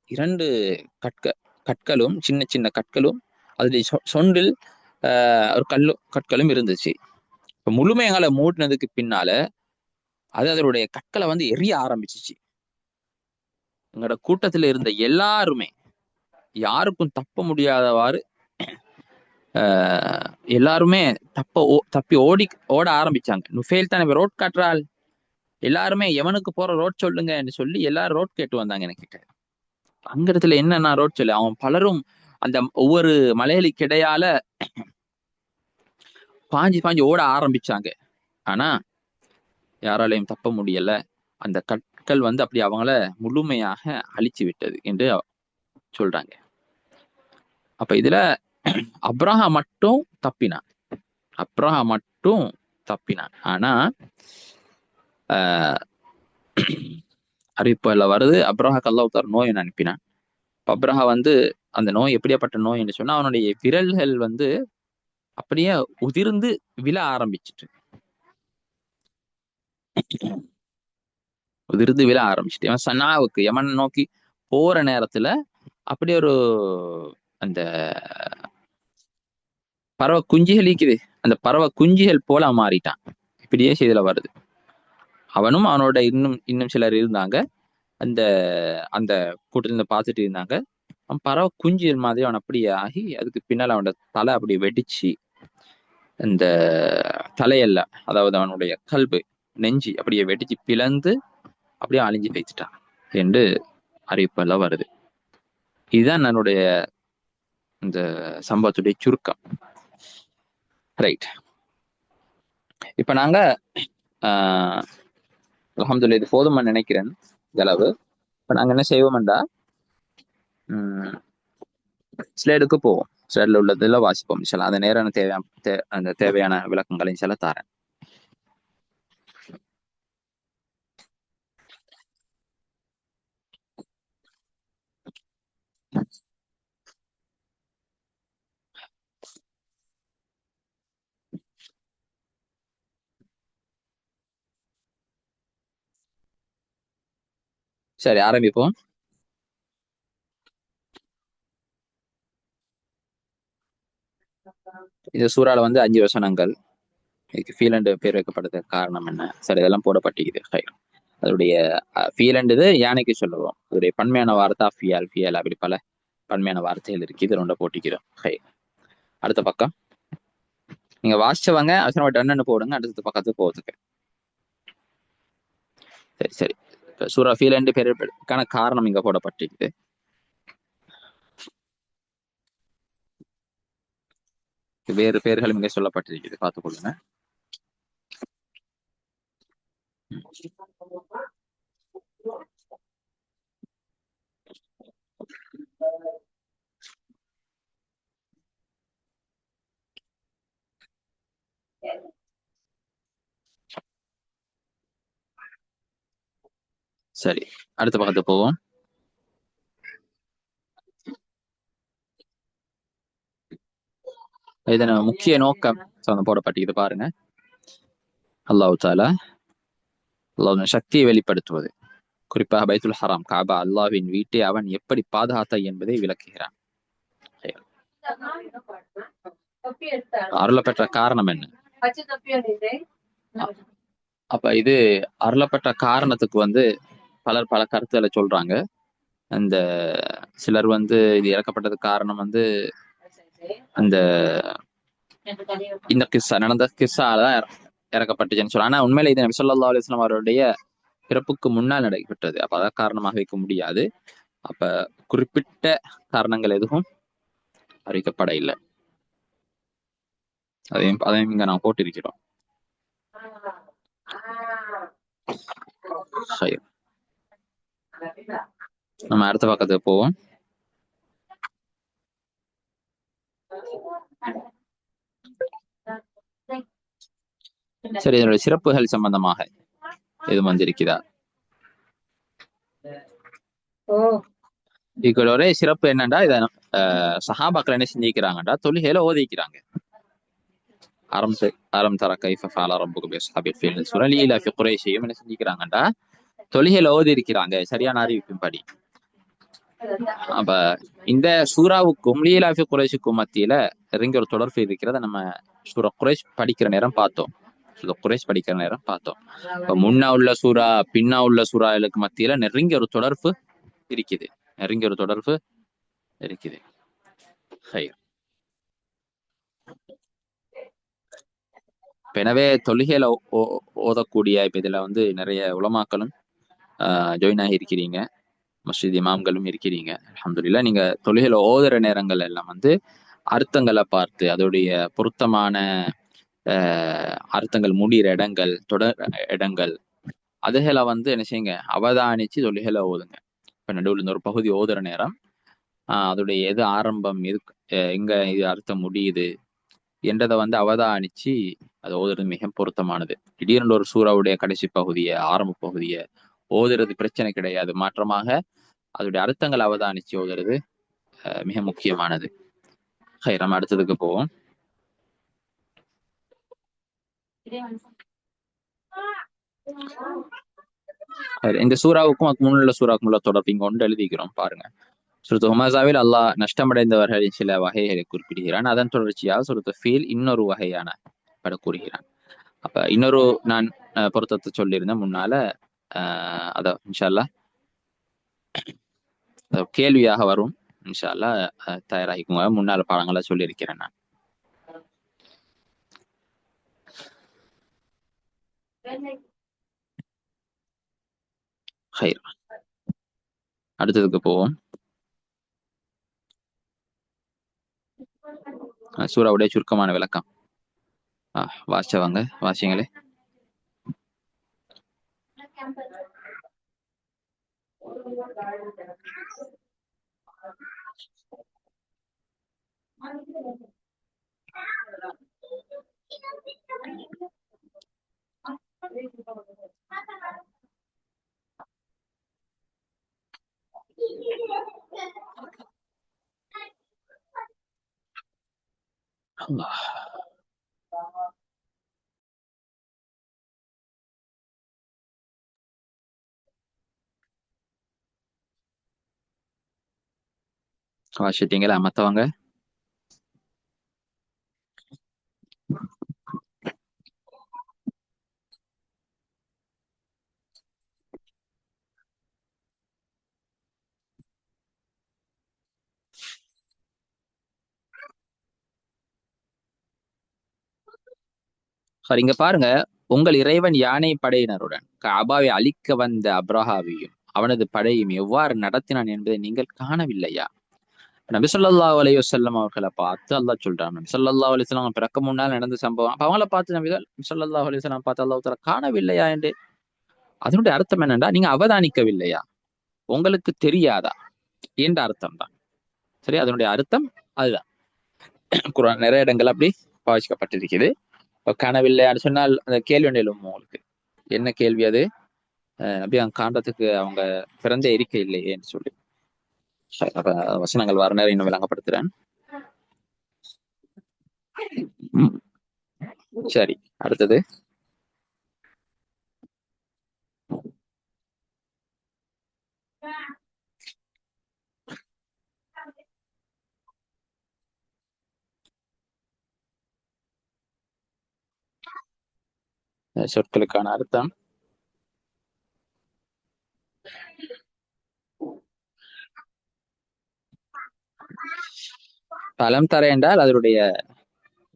இரண்டு கற்களும் சின்ன சின்ன கற்களும் அதுல சொண்டில் ஒரு கற்களும் இருந்துச்சு. இப்ப முழுமையால மூடினதுக்கு பின்னால அது அதனுடைய கற்களை வந்து எரிய ஆரம்பிச்சிச்சு. எங்களோட கூட்டத்துல இருந்த எல்லாருமே யாருக்கும் தப்ப முடியாதவாறு எல்லாருமே தப்பி ஓட ஆரம்பிச்சாங்க. நுஃபைல் தானே ரோட் காட்டுறாள், எல்லாருமே எவனுக்கு போற ரோட் சொல்லுங்கன்னு சொல்லி எல்லாரும் ரோட் கேட்டு வந்தாங்க என்கிட்ட. அங்கிடத்துல என்னன்னா ரோட் சொல்லு, அவன் பலரும் அந்த ஒவ்வொரு மலைகளுக்கு இடையால பாஞ்சு பாஞ்சு ஓட ஆரம்பிச்சாங்க. ஆனா யாராலையும் தப்ப முடியல. அந்த கற்கள் வந்து அப்படி அவங்கள முழுமையாக அழிச்சு விட்டது என்று சொல்றாங்க. அப்ப இதுல அப்ரஹா மட்டும் தப்பினான். அப்ரஹா மட்டும் தப்பினான். ஆனா அறிவிப்புல வருது, அப்ரஹாக்கு அல்லாஹ் நோய் அனுப்பினான். அப்ரஹா வந்து அந்த நோய் எப்படியாப்பட்ட நோய் என்று சொன்னா, அவனுடைய விரல்கள் வந்து அப்படியே உதிர்ந்து விழ ஆரம்பிச்சிட்டு இவன் சனாவுக்கு யமன் நோக்கி போற நேரத்துல அப்படி ஒரு அந்த பறவை குஞ்சுகள் இருக்குது, அந்த பறவை குஞ்சுகள் போல மாறிட்டான். இப்படியே செய்தில வருது. அவனும் அவனோட இன்னும் இன்னும் சிலர் இருந்தாங்க. அந்த அந்த கூட்டத்துல பார்த்துட்டு இருந்தாங்க. அவன் பறவை குஞ்சுகள் மாதிரி அவன் அப்படியே ஆகி அதுக்கு பின்னால் அவனோட தலை அப்படி வெடிச்சு அந்த தலையல்ல, அதாவது அவனுடைய கல்பு நெஞ்சு அப்படியே வெடிச்சு பிளந்து அப்படியே அழிஞ்சு வைத்துட்டான் என்று அறிவிப்பெல்லாம் வருது. இதுதான் என்னுடைய இந்த சம்பவத்துடைய சுருக்கம். ரைட். இப்ப நாங்க அல்ஹம்துலில்லாஹ் இது போதுமா நினைக்கிறேன் அளவு. இப்ப நாங்க என்ன செய்வோம்டா, ஸ்லைடுக்கு போவோம். ஸ்லைட்ல உள்ளதுல வாசிப்போம். அந்த நேரம் அந்த தேவையான விளக்கங்களையும் சில தாரேன். சரி, ஆரம்பிப்போம். இந்த சூறால வந்து 5 வசனங்கள். இதுக்கு ஃபீலண்ட் பேர் வைக்கப்படுறதுக்கு காரணம் என்ன? சரி, இதெல்லாம் போடப்பட்டிருக்குது. அதோடைய ஃபீலண்ட் இது யானைக்கு சொல்லுவோம். அதோடைய பன்மையான வார்த்தை ஃபியால் ஃபியல், அப்படி பல பன்மையான வார்த்தைகள் இருக்கு. இது ரெண்ட போட்டிக்கிறோம். அடுத்த பக்கம் நீங்க வாசிச்சவங்க அவசரமா டன்னு போடுங்க, அடுத்த பக்கத்துக்கு போகிறதுக்கு. சரி சரி. சூரா ஃபீலண்ட் பேருக்கான காரணம் இங்க போடப்பட்டிருக்குது. வேறு பெயர்களும் இங்கே சொல்லப்பட்டிருக்குது, பார்த்துக்கொள்ளுங்க. சரி, அடுத்த பக்கத்துக்கு போவோம். இதன முக்கிய நோக்கம் போடப்பட்டிருக்குது பாருங்க. அல்லாஹ் தஆலா அல்லாஹ்வின் சக்தியை வெளிப்படுத்துவது, குறிப்பாக பைத்துல் ஹராம் காபா அல்லாஹ்வின் வீட்டை அவன் எப்படி பாதுகாத்தான் என்பதை விளக்குகிறான். அருளப்பெற்ற காரணம் என்ன? அப்ப இது அருளப்பெற்ற காரணத்துக்கு வந்து பலர் பல கருத்துக்களை சொல்றாங்க. அந்த சிலர் வந்து இது இறக்கப்பட்டதுக்கு காரணம் வந்து அந்த இந்த கிஸ்ஸா நடந்த கிஸ்ஸாலதான் இறக்கப்பட்டுச்சுன்னு சொல்ல. ஆனா உண்மையில இது நபி ஸல்லல்லாஹு அலைஹி வஸல்லம் அவருடைய பிறப்புக்கு முன்னால் நடைபெற்றது. அப்ப அதான் காரணமாக வைக்க முடியாது. அப்ப குறிப்பிட்ட காரணங்கள் எதுவும் அறிவிக்கப்பட இல்லை. அதையும் இங்க நான் போட்டிருக்கிறோம். சரி, நம்ம அடுத்த பக்கத்துக்கு போவோம். சரி, இதனுடைய சிறப்புகள் சம்பந்தமாக எதுவும் வந்திருக்கிறதா? இதுக்கு ஒரே சிறப்பு என்னன்னா, இத சஹாபாக்கள் என்ன செஞ்சிக்கிறாங்கடா, தொழுகையில ஓதிக்கிறாங்க. அறம் தர கைஃப ஃபஅல ரப்புக பிஅஸ்ஹாபில் ஃபீல் சூரா லீலாஃபி குறைஷியும் என்ன செஞ்சிக்கிறாங்கடா, தொழுகையில ஓதி இருக்கிறாங்க சரியான அறிவிப்பின்படி. அப்ப இந்த சூறாவுக்கும் லீலாஃபி குறைஷுக்கும் மத்தியில இறங்கி ஒரு தொடர்பு இருக்கிறத நம்ம சூரா குறைஷ் படிக்கிற நேரம் பார்த்தோம். குறைஷ் படிக்கிற நேரம் பார்த்தோம். இப்ப முன்னா உள்ள சூறா பின்னா உள்ள சூறாவுக்கு மத்தியில நெருங்கிய ஒரு தொடர்பு இருக்குது. நெருங்கிய ஒரு தொடர்பு இருக்குது. எனவே தொழுகையில ஓதக்கூடிய இப்ப இதுல வந்து நிறைய உலமாக்களும் ஜாயின் ஆகி இருக்கிறீங்க, மஸ்ஜித் இமாம்களும் இருக்கிறீங்க. அல்ஹம்துலில்லாஹ். நீங்க தொழுகையில ஓதுற நேரங்கள் எல்லாம் வந்து அர்த்தங்களை பார்த்து அதோடைய பொருத்தமான அர்த்தங்கள் முடிகிற இடங்கள் தொடர் இடங்கள் அதுகளை வந்து என்ன செய்யுங்க, அவதானிச்சு தொழுகையில ஓதுங்க. இப்ப நடுவில் இருந்து ஒரு பகுதி ஓதுற நேரம் அதோடைய எது ஆரம்பம், எது எங்க இது அர்த்தம் முடியுது என்றதை வந்து அவதானிச்சு அது ஓதுறது மிக பொருத்தமானது. திடீர்னு ஒரு சூறாவுடைய கடைசி பகுதியை ஆரம்ப பகுதியை ஓதுறது பிரச்சனை கிடையாது. மாற்றமாக அதோடைய அர்த்தங்கள் அவதானிச்சு ஓதுறது மிக முக்கியமானது. நம்ம அடுத்ததுக்கு போவோம். இந்த சூறாவுக்கும் முன்னுள்ள சூறாவுக்கும் உள்ள தொடர்பு இங்க ஒன்று எழுதிக்கிறோம் பாருங்க. சுருத்து ஹுமாசாவில் அல்லாஹ் நஷ்டமடைந்தவர்களின் சில வகைகளை குறிப்பிடுகிறான். அதன் தொடர்ச்சியாக சுருத்து ஃபீல் இன்னொரு வகையான பட கூறுகிறான். அப்ப இன்னொரு நான் பொருத்தத்தை சொல்லியிருந்தேன் முன்னால. அத இன்ஷா அல்லாஹ் கேள்வியாக வரும். இன்ஷா அல்லாஹ் தயாராகிக்குங்க. முன்னால பாடங்களை சொல்லியிருக்கிறேன் நான். அடுத்ததுக்கு போவோம். சூறாவுடைய சுருக்கமான விளக்கம் வாசிச்சவங்க வாசிங்களே. வாசிட்டீங்களா மத்தவங்க? இங்க பாருங்க, உங்கள் இறைவன் யானை படையினருடன் காபாவை அழிக்க வந்த அப்ரஹாவையும் அவனது படையும் எவ்வாறு நடத்தினான் என்பதை நீங்கள் காணவில்லையா? நபி ஸல்லல்லாஹு அலைஹி வஸல்லம் அவர்களை பார்த்து அல்லாஹ் சொல்றான். நபி ஸல்லல்லாஹு அலைஹி வஸல்லம் பிறக்க முன்னால் நடந்த சம்பவம். அப்ப அவங்கள பார்த்து நபி ஸல்லல்லாஹு அலைஹி வஸல்லம் பார்த்து அல்லாஹ் தஆலா காணவில்லையா என்று. அதனுடைய அர்த்தம் என்னன்னா, நீங்க அவதானிக்கவில்லையா, உங்களுக்கு தெரியாதா என்ற அர்த்தம் தான். சரி, அதனுடைய அர்த்தம் அதுதான். குர்ஆன் நிறைய இடங்கள் அப்படி பாவிக்கப்பட்டிருக்குது. காணவில்லையான்னு சொன்னால் அந்த கேள்வி ஒன்று எழும் உங்களுக்கு. என்ன கேள்வி அது? நபி அங்க காண்றதுக்கு அவங்க பிறந்தே இருக்க இல்லையேன்னு சொல்லி. அப்ப வசனங்கள் வர நேரம் இன்னும் விளங்கப்படுத்துறேன். சரி, அடுத்தது சொற்களுக்கான அர்த்தம். பலம் தர என்றால் அதனுடைய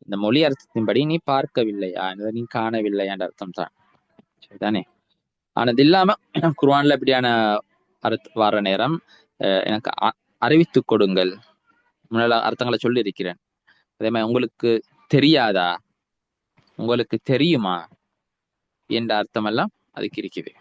இந்த மொழி அர்த்தத்தின்படி நீ பார்க்கவில்லையா, நீ காணவில்லை என்ற அர்த்தம் தான். சரிதானே? ஆனது இல்லாம குர்ஆன்ல இப்படியான அர்த்தம் வர நேரம் எனக்கு அறிவித்துக் கொடுங்கள். முன்னால அர்த்தங்களை சொல்லி இருக்கிறேன். அதே மாதிரி உங்களுக்கு தெரியாதா, உங்களுக்கு தெரியுமா என்ற அர்த்தமெல்லாம் அதுக்கு இருக்குது.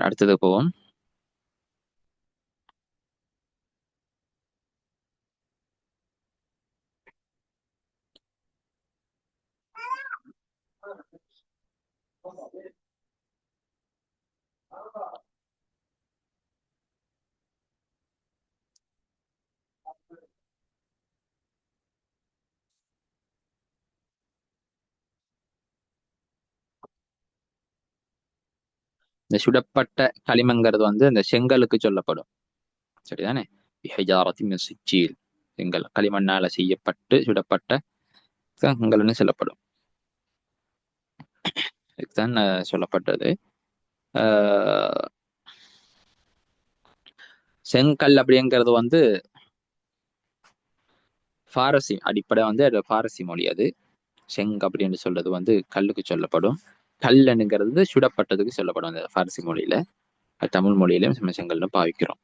அடுத்தது போவோம். இந்த சுடப்பட்ட களிமங்கிறது இந்த செங்கலுக்கு சொல்லப்படும். சரிதானே? சிஜீல், செங்கல் களிமண்ணால செய்யப்பட்டு சுடப்பட்ட செங்கல்னு சொல்லப்படும். இதுதான் சொல்லப்பட்டது. செங்கல் அப்படிங்கிறது பாரசி அடிப்படை அது பாரசி மொழி. அது செங் அப்படின்னு சொல்றது கல்லுக்கு சொல்லப்படும். கல்லுங்கிறது சுடப்பட்டதுக்கு சொல்லப்படும் அந்த பாரசி மொழியில. தமிழ் மொழியிலும் நம்ம செங்கல்னு பாவிக்கிறோம்.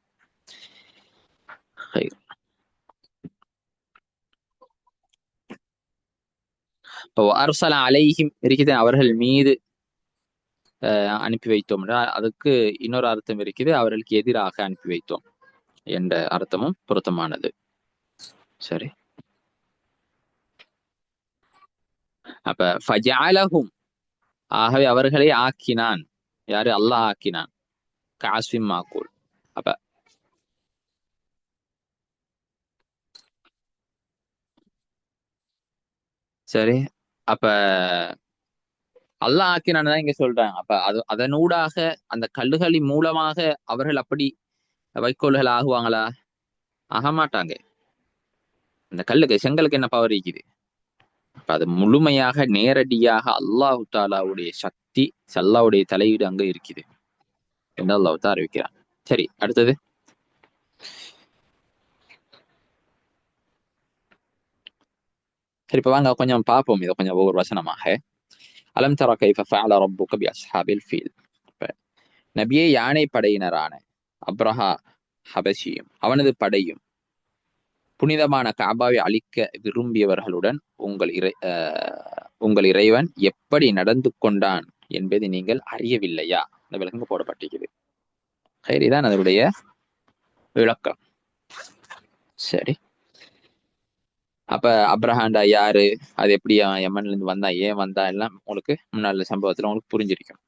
இப்போ அரசல அலைஹிம் இருக்குது, அவர்கள் மீது அனுப்பி வைத்தோம். அதுக்கு இன்னொரு அர்த்தம் இருக்குது, அவர்களுக்கு எதிராக அனுப்பி வைத்தோம் என்ற அர்த்தமும் பொருத்தமானது. சரி, அப்ப ஃபஜஅலஹும், ஆகவே அவர்களை ஆக்கினான். யாரு? அல்லாஹ் ஆக்கினான். காஸ்விம் மாக்கூல். அப்ப சரி, அப்ப அல்லாஹ் ஆக்கினான் தான் இங்க சொல்றாங்க. அப்ப அதனூடாக அந்த கல்லுகளின் மூலமாக அவர்கள் அப்படி வைக்கோல்கள் ஆகுவாங்களா? ஆக மாட்டாங்க. அந்த கல்லுக்கு செங்கலுக்கு என்ன பவர் இருக்குது? அப்ப அது முழுமையாக நேரடியாக அல்லாஹு தாலாவுடைய சக்தி, அல்லாஹ்வுடைய தலையீடு அங்க இருக்குது என்று அல்லாஹ் தான் அறிவிக்கிறான். சரி, அடுத்தது. சரி, இப்ப வாங்க கொஞ்சம் பார்ப்போம் இதை கொஞ்சம் ஒவ்வொரு வசனமாக. அலம் தர கைஃப ஃபஅல ரப்புக பி அஸ்ஹாபில் ஃபீல். நபியே, யானை படையினரான அப்ரஹா ஹபஷியும் அவனது படையும் புனிதமான காபாவை அழிக்க விரும்பியவர்களுடன் உங்கள் இறைவன் எப்படி நடந்து கொண்டான் என்பதை நீங்கள் அறியவில்லையா? இந்த விளக்கம் போடப்பட்டிருக்கிறது. இதுதான் அதனுடைய விளக்கம். சரி, அப்ப அப்ரஹாண்டா யாரு, அது எப்படி யமன்ல இருந்து வந்தா, ஏன் வந்தா, எல்லாம் உங்களுக்கு முன்னாள் சம்பவத்துல உங்களுக்கு புரிஞ்சிருக்கும்.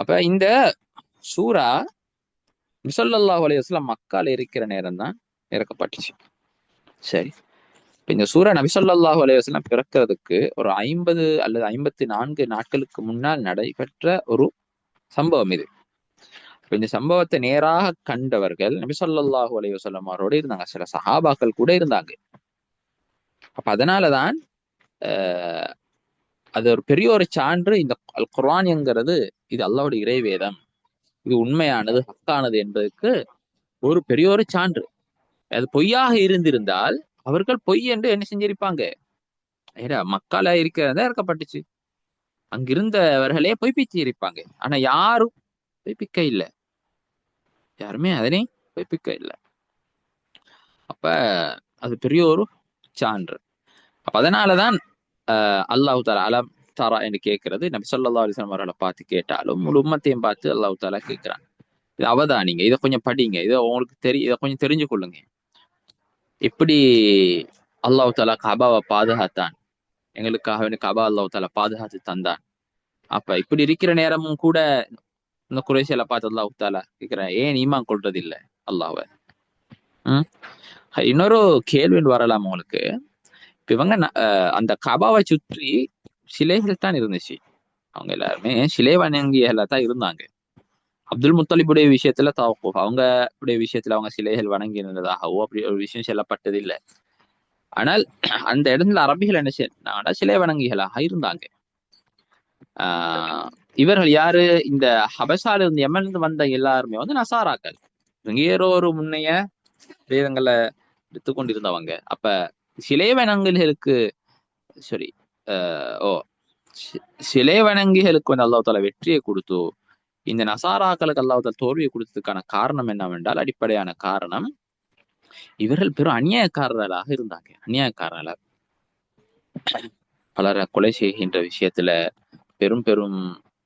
அப்ப இந்த சூரா ஸல்லல்லாஹு அலைஹி வஸல்லம் மக்கால இருக்கிற நேரம் தான் இறக்கப்பட்டுச்சு. சரி, இப்ப இந்த சூரா நபி ஸல்லல்லாஹு அலைஹி வஸல்லம் பிறக்கிறதுக்கு ஒரு 50 அல்லது 54 நாட்களுக்கு முன்னால் நடைபெற்ற ஒரு சம்பவம் இது. இந்த சம்பவத்தை நேராக கண்டவர்கள் நபி ஸல்லல்லாஹு அலைஹி வஸல்லம் அவரோட இருந்தாங்க. சில சஹாபாக்கள் கூட இருந்தாங்க. அப்ப அதனாலதான் அது ஒரு பெரிய ஒரு சான்று. இந்த அல் குர்ஆன்ங்கிறது இது அல்லாஹ்வுடைய இறைவேதம், இது உண்மையானது, ஹக்கானது என்பதற்கு ஒரு பெரிய ஒரு சான்று. அது பொய்யாக இருந்திருந்தால் அவர்கள் பொய் என்று என்ன செஞ்சிருப்பாங்க? ஏடா, மக்கால இருக்கிறதா இறக்கப்பட்டுச்சு, அங்கிருந்தவர்களே பொய்ப்பிச்சு இருப்பாங்க. ஆனா யாரும் பொய்ப்பிக்க இல்லை, யாருமே அதனை பொய்ப்பிக்க இல்லை. அப்ப அது பெரிய ஒரு சான்று. அப்ப அதனாலதான் அல்லாஹு தாலா அலம் தாரா என்று கேட்கிறது நபி ஸல்லல்லாஹு அலைஹி வஸல்லம் அவர்களை பார்த்து கேட்டாலும் முழு உம்மத்தையும் பார்த்து அல்லாஹு தாலா கேட்கிறான். இது அவதானிங்க, இதை கொஞ்சம் படிங்க, இதை உங்களுக்கு இதை கொஞ்சம் தெரிஞ்சு கொள்ளுங்க. எப்படி அல்லாஹு தாலா கபாவை பாதுகாத்தான், எங்களுக்காக கபா அல்லாஹு தாலா பாதுகாத்து தந்தான். அப்ப இப்படி இருக்கிற நேரமும் கூட இந்த குறைசியலை பார்த்து அல்லாஹு தாலா கேட்கிறேன், ஏன் ஈமான் கொள்றது இல்லை அல்லாஹ்வை? இன்னொரு கேள்வி வரலாம் உங்களுக்கு. இப்ப இவங்க அந்த கபாவை சுற்றி சிலைகள் தான் இருந்துச்சு. அவங்க எல்லாருமே சிலை வணங்கியல தான் இருந்தாங்க. அப்துல் முத்தலிபுடைய விஷயத்துல தவக்குஃப், அவங்க விஷயத்துல அவங்க சிலைகள் வணங்கி இருந்ததாகவோ அப்படி ஒரு விஷயம் சொல்லப்பட்டது இல்லை. ஆனால் அந்த இடத்துல அரபிகள் என்ன செய்யறாங்கன்னா சிலை வணங்கிகளாக இருந்தாங்க. இவர்கள் யாரு? இந்த ஹபசால இருந்து யமன்ல இருந்து வந்த எல்லாருமே நசாராக்கள். வேற ஒரு முன்னைய வேதங்களை எடுத்துக்கொண்டிருந்தவங்க. அப்ப சிலை வணங்கல்களுக்கு சரி ஓ சிலை வணங்கிகளுக்கு வந்து அல்லாஹ் தாலா வெற்றியை கொடுத்து இந்த நசாராக்களுக்கு அல்லாஹ் தாலா தோல்வியை கொடுத்ததுக்கான காரணம் என்னவென்றால், அடிப்படையான காரணம் இவர்கள் பெரும் அநியாயக்காரர்களாக இருந்தாங்க. அநியாயக்காரர்கள் பலரை கொலை செய்கின்ற விஷயத்துல பெரும் பெரும்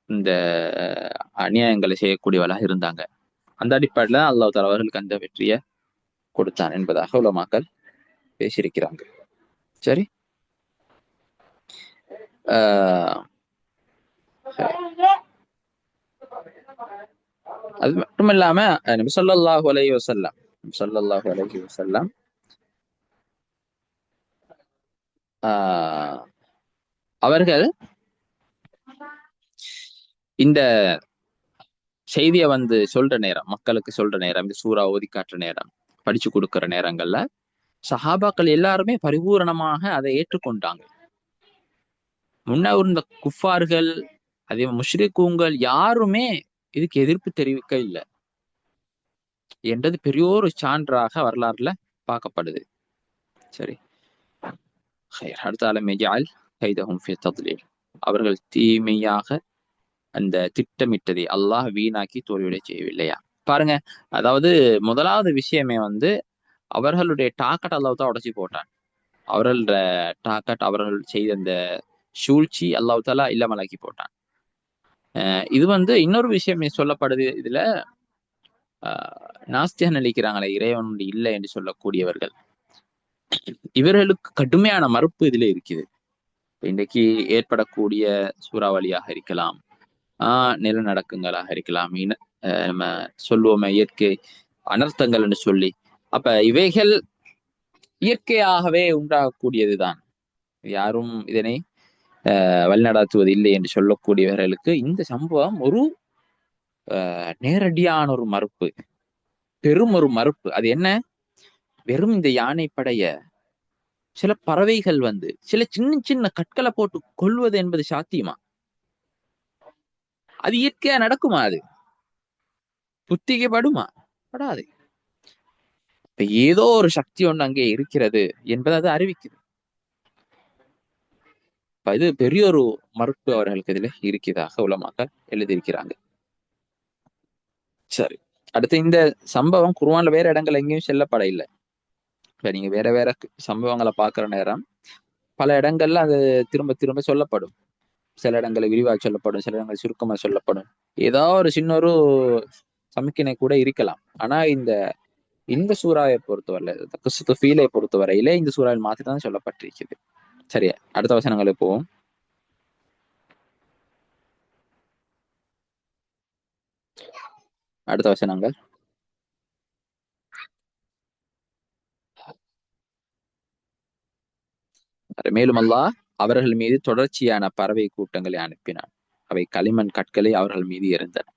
இந்த அநியாயங்களை செய்யக்கூடியவர்களாக இருந்தாங்க. அந்த அடிப்படையில அல்லாஹ் தாலா அவர்களுக்கு அந்த வெற்றியை கொடுத்தான் என்பதாக உலமாக்கள் பேசியிருக்கிறாங்க. சரி. அது மட்டும் இல்லாம நபி ஸல்லல்லாஹு அலைஹி வஸல்லம் ஸல்லல்லாஹு அலைஹி வஸல்லம் அவர்கள் இந்த செய்தியை வந்து சொல்ற நேரம், மக்களுக்கு சொல்ற நேரம், இந்த சூறா ஓதி காட்டுற நேரம், படிச்சு கொடுக்கிற நேரங்கள்ல சஹாபாக்கள் எல்லாருமே பரிபூரணமாக அதை ஏற்றுக்கொண்டாங்க. முன்ன இருந்த குஃபார்கள், அதே முஷ்ரிக்கூங்கள் யாருமே இதுக்கு எதிர்ப்பு தெரிவிக்க இல்லை என்றது பெரியோரு சான்றாக வரலாறுல பார்க்கப்படுது. சரி. அடுத்த ஆலமேஜால் கைதஹும் ஃபி தத்லீல், அவர்கள் தீமையாக அந்த திட்டமிட்டதை அல்லாஹ் வீணாக்கி தோல்வியடை செய்யவில்லையா பாருங்க. அதாவது முதலாவது விஷயமே வந்து அவர்களுடைய டாக்கெட் அல்லாஹ் தான் உடைச்சி போட்டான். அவர்களோட டாக்கெட், அவர்கள் செய்த அந்த சூழ்ச்சி அல்லாஹ் தாலா இல்லாமலாக்கி போட்டான். இது வந்து இன்னொரு விஷயம் சொல்லப்படுது. இதுல நாஸ்திகன் அளிக்கிறாங்களே, இறைவன் இல்லை என்று சொல்லக்கூடியவர்கள், இவர்களுக்கு கடுமையான மறுப்பு இதுல இருக்குது. இன்றைக்கு ஏற்படக்கூடிய சூறாவளியாக இருக்கலாம், நிலநடுக்கங்களாக இருக்கலாம், நம்ம சொல்லுவோமே இயற்கை அனர்த்தங்கள் என்று சொல்லி, அப்ப இவைகள் இயற்கையாகவே உண்டாகக்கூடியதுதான். யாரும் இதனை வழிநடாத்துவது இல்லை என்று சொல்லக்கூடியவர்களுக்கு இந்த சம்பவம் ஒரு நேரடியான ஒரு மறுப்பு, பெரும் ஒரு மறுப்பு. அது என்ன? வெறும் இந்த யானை படைய சில பறவைகள் வந்து சில சின்ன சின்ன கற்களை போட்டு கொள்வது என்பது சாத்தியமா? அது இயற்கையா நடக்குமா? அது புத்திக்கு படுமா? படாது. இப்ப ஏதோ ஒரு சக்தி ஒன்று அங்கே இருக்கிறது என்பதை அது அறிவிக்குது. இது பெரிய ஒரு மறுப்பு அவர்களுக்கு இதுல இருக்கிறதாக உலமாக்கள் எழுதியிருக்கிறாங்க. சரி. அடுத்து இந்த சம்பவம் குர்ஆன்ல வேற இடங்கள் எங்கேயும் செல்லப்பட இல்லை. இப்ப நீங்க வேற வேற சம்பவங்களை பார்க்கிற நேரம் பல இடங்கள்ல அது திரும்ப திரும்ப சொல்லப்படும். சில இடங்களை விரிவாக சொல்லப்படும், சில இடங்கள் சுருக்கமா சொல்லப்படும். ஏதாவது ஒரு சின்ன ஒரு சமிக்கினை கூட இருக்கலாம். ஆனா இந்த இந்த சூறாவை பொறுத்தவரை, கிறிஸ்து ஃபீலை பொறுத்தவரையிலே இந்த சூறாவில் மாத்திரம் சொல்லப்பட்டிருக்கிறது. சரியா, அடுத்த வசனங்களுக்கு போவோம். அடுத்த வசனங்கள். மேலும் அல்லாஹ் அவர்கள் மீது தொடர்ச்சியான பறவை கூட்டங்களை அனுப்பினான். அவை களிமண் கற்களை அவர்கள் மீது எறிந்தன.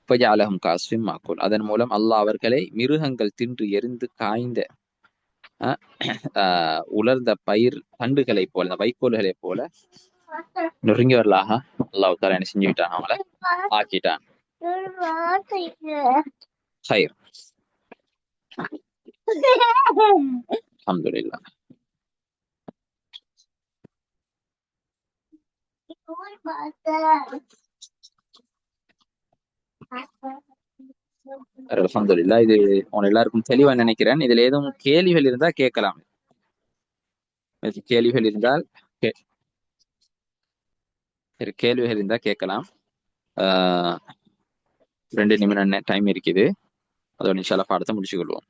ஃபஜஅலஹும் கஅஸ்ஃபின் மஅகூல், அதன் மூலம் அல்லாஹ் அவர்களை மிருகங்கள் தின்று எரிந்து காய்ந்த உலர்ந்த பயிர் தண்டுகளை போல, இந்த வைக்கோல்களை போல நொறுங்கியவர்களாக அல்லாஹ் தஆலா என்ன செஞ்சுட்டான்? அவங்கள ஆக்கிட்டான். ஹைர். அல்ஹம்துலில்லாஹ். அல்ஹம்துலில்லாஹ். இது உங்க எல்லாருக்கும் தெளிவா நினைக்கிறேன். இதுல ஏதும் கேள்விகள் இருந்தா கேட்கலாம். கேள்விகள் இருந்தால் கேள்விகள் இருந்தா கேட்கலாம். 2 நிமிடம் டைம் இருக்குது. அதோட இன்ஷா அல்லாஹ் பாடத்தை முடிச்சு கொள்வோம்.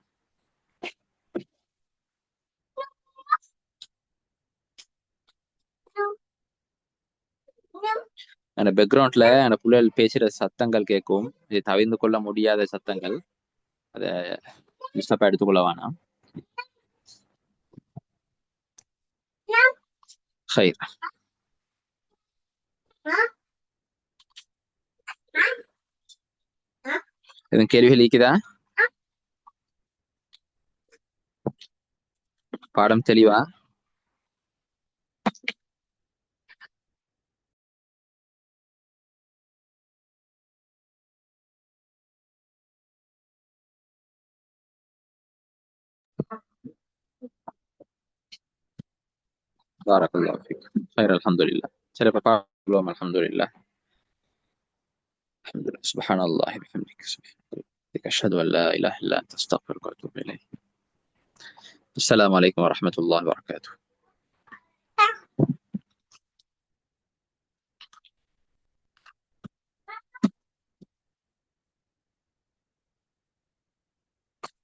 அந்த பேக்ரவுண்ட்ல அந்த புள்ளைகள் பேசுற சத்தங்கள் கேட்கும். இது தவிர்த்து கொள்ள முடியாத சத்தங்கள். அதை டிஸ்டர்பா எடுத்துக்கொள்ள வேணாம். ஹைர். எதுவும் கேள்விகள் இருக்குதா? பாடம் தெளிவா? بارك الله فيك. خير، الحمد لله. سلف الحمد لله. الحمد لله، سبحان الله بحمدك، سبحان الله. أشهد أن لا إله إلا أنت، أستغفرك وأتوب إليك. السلام عليكم ورحمة الله وبركاته.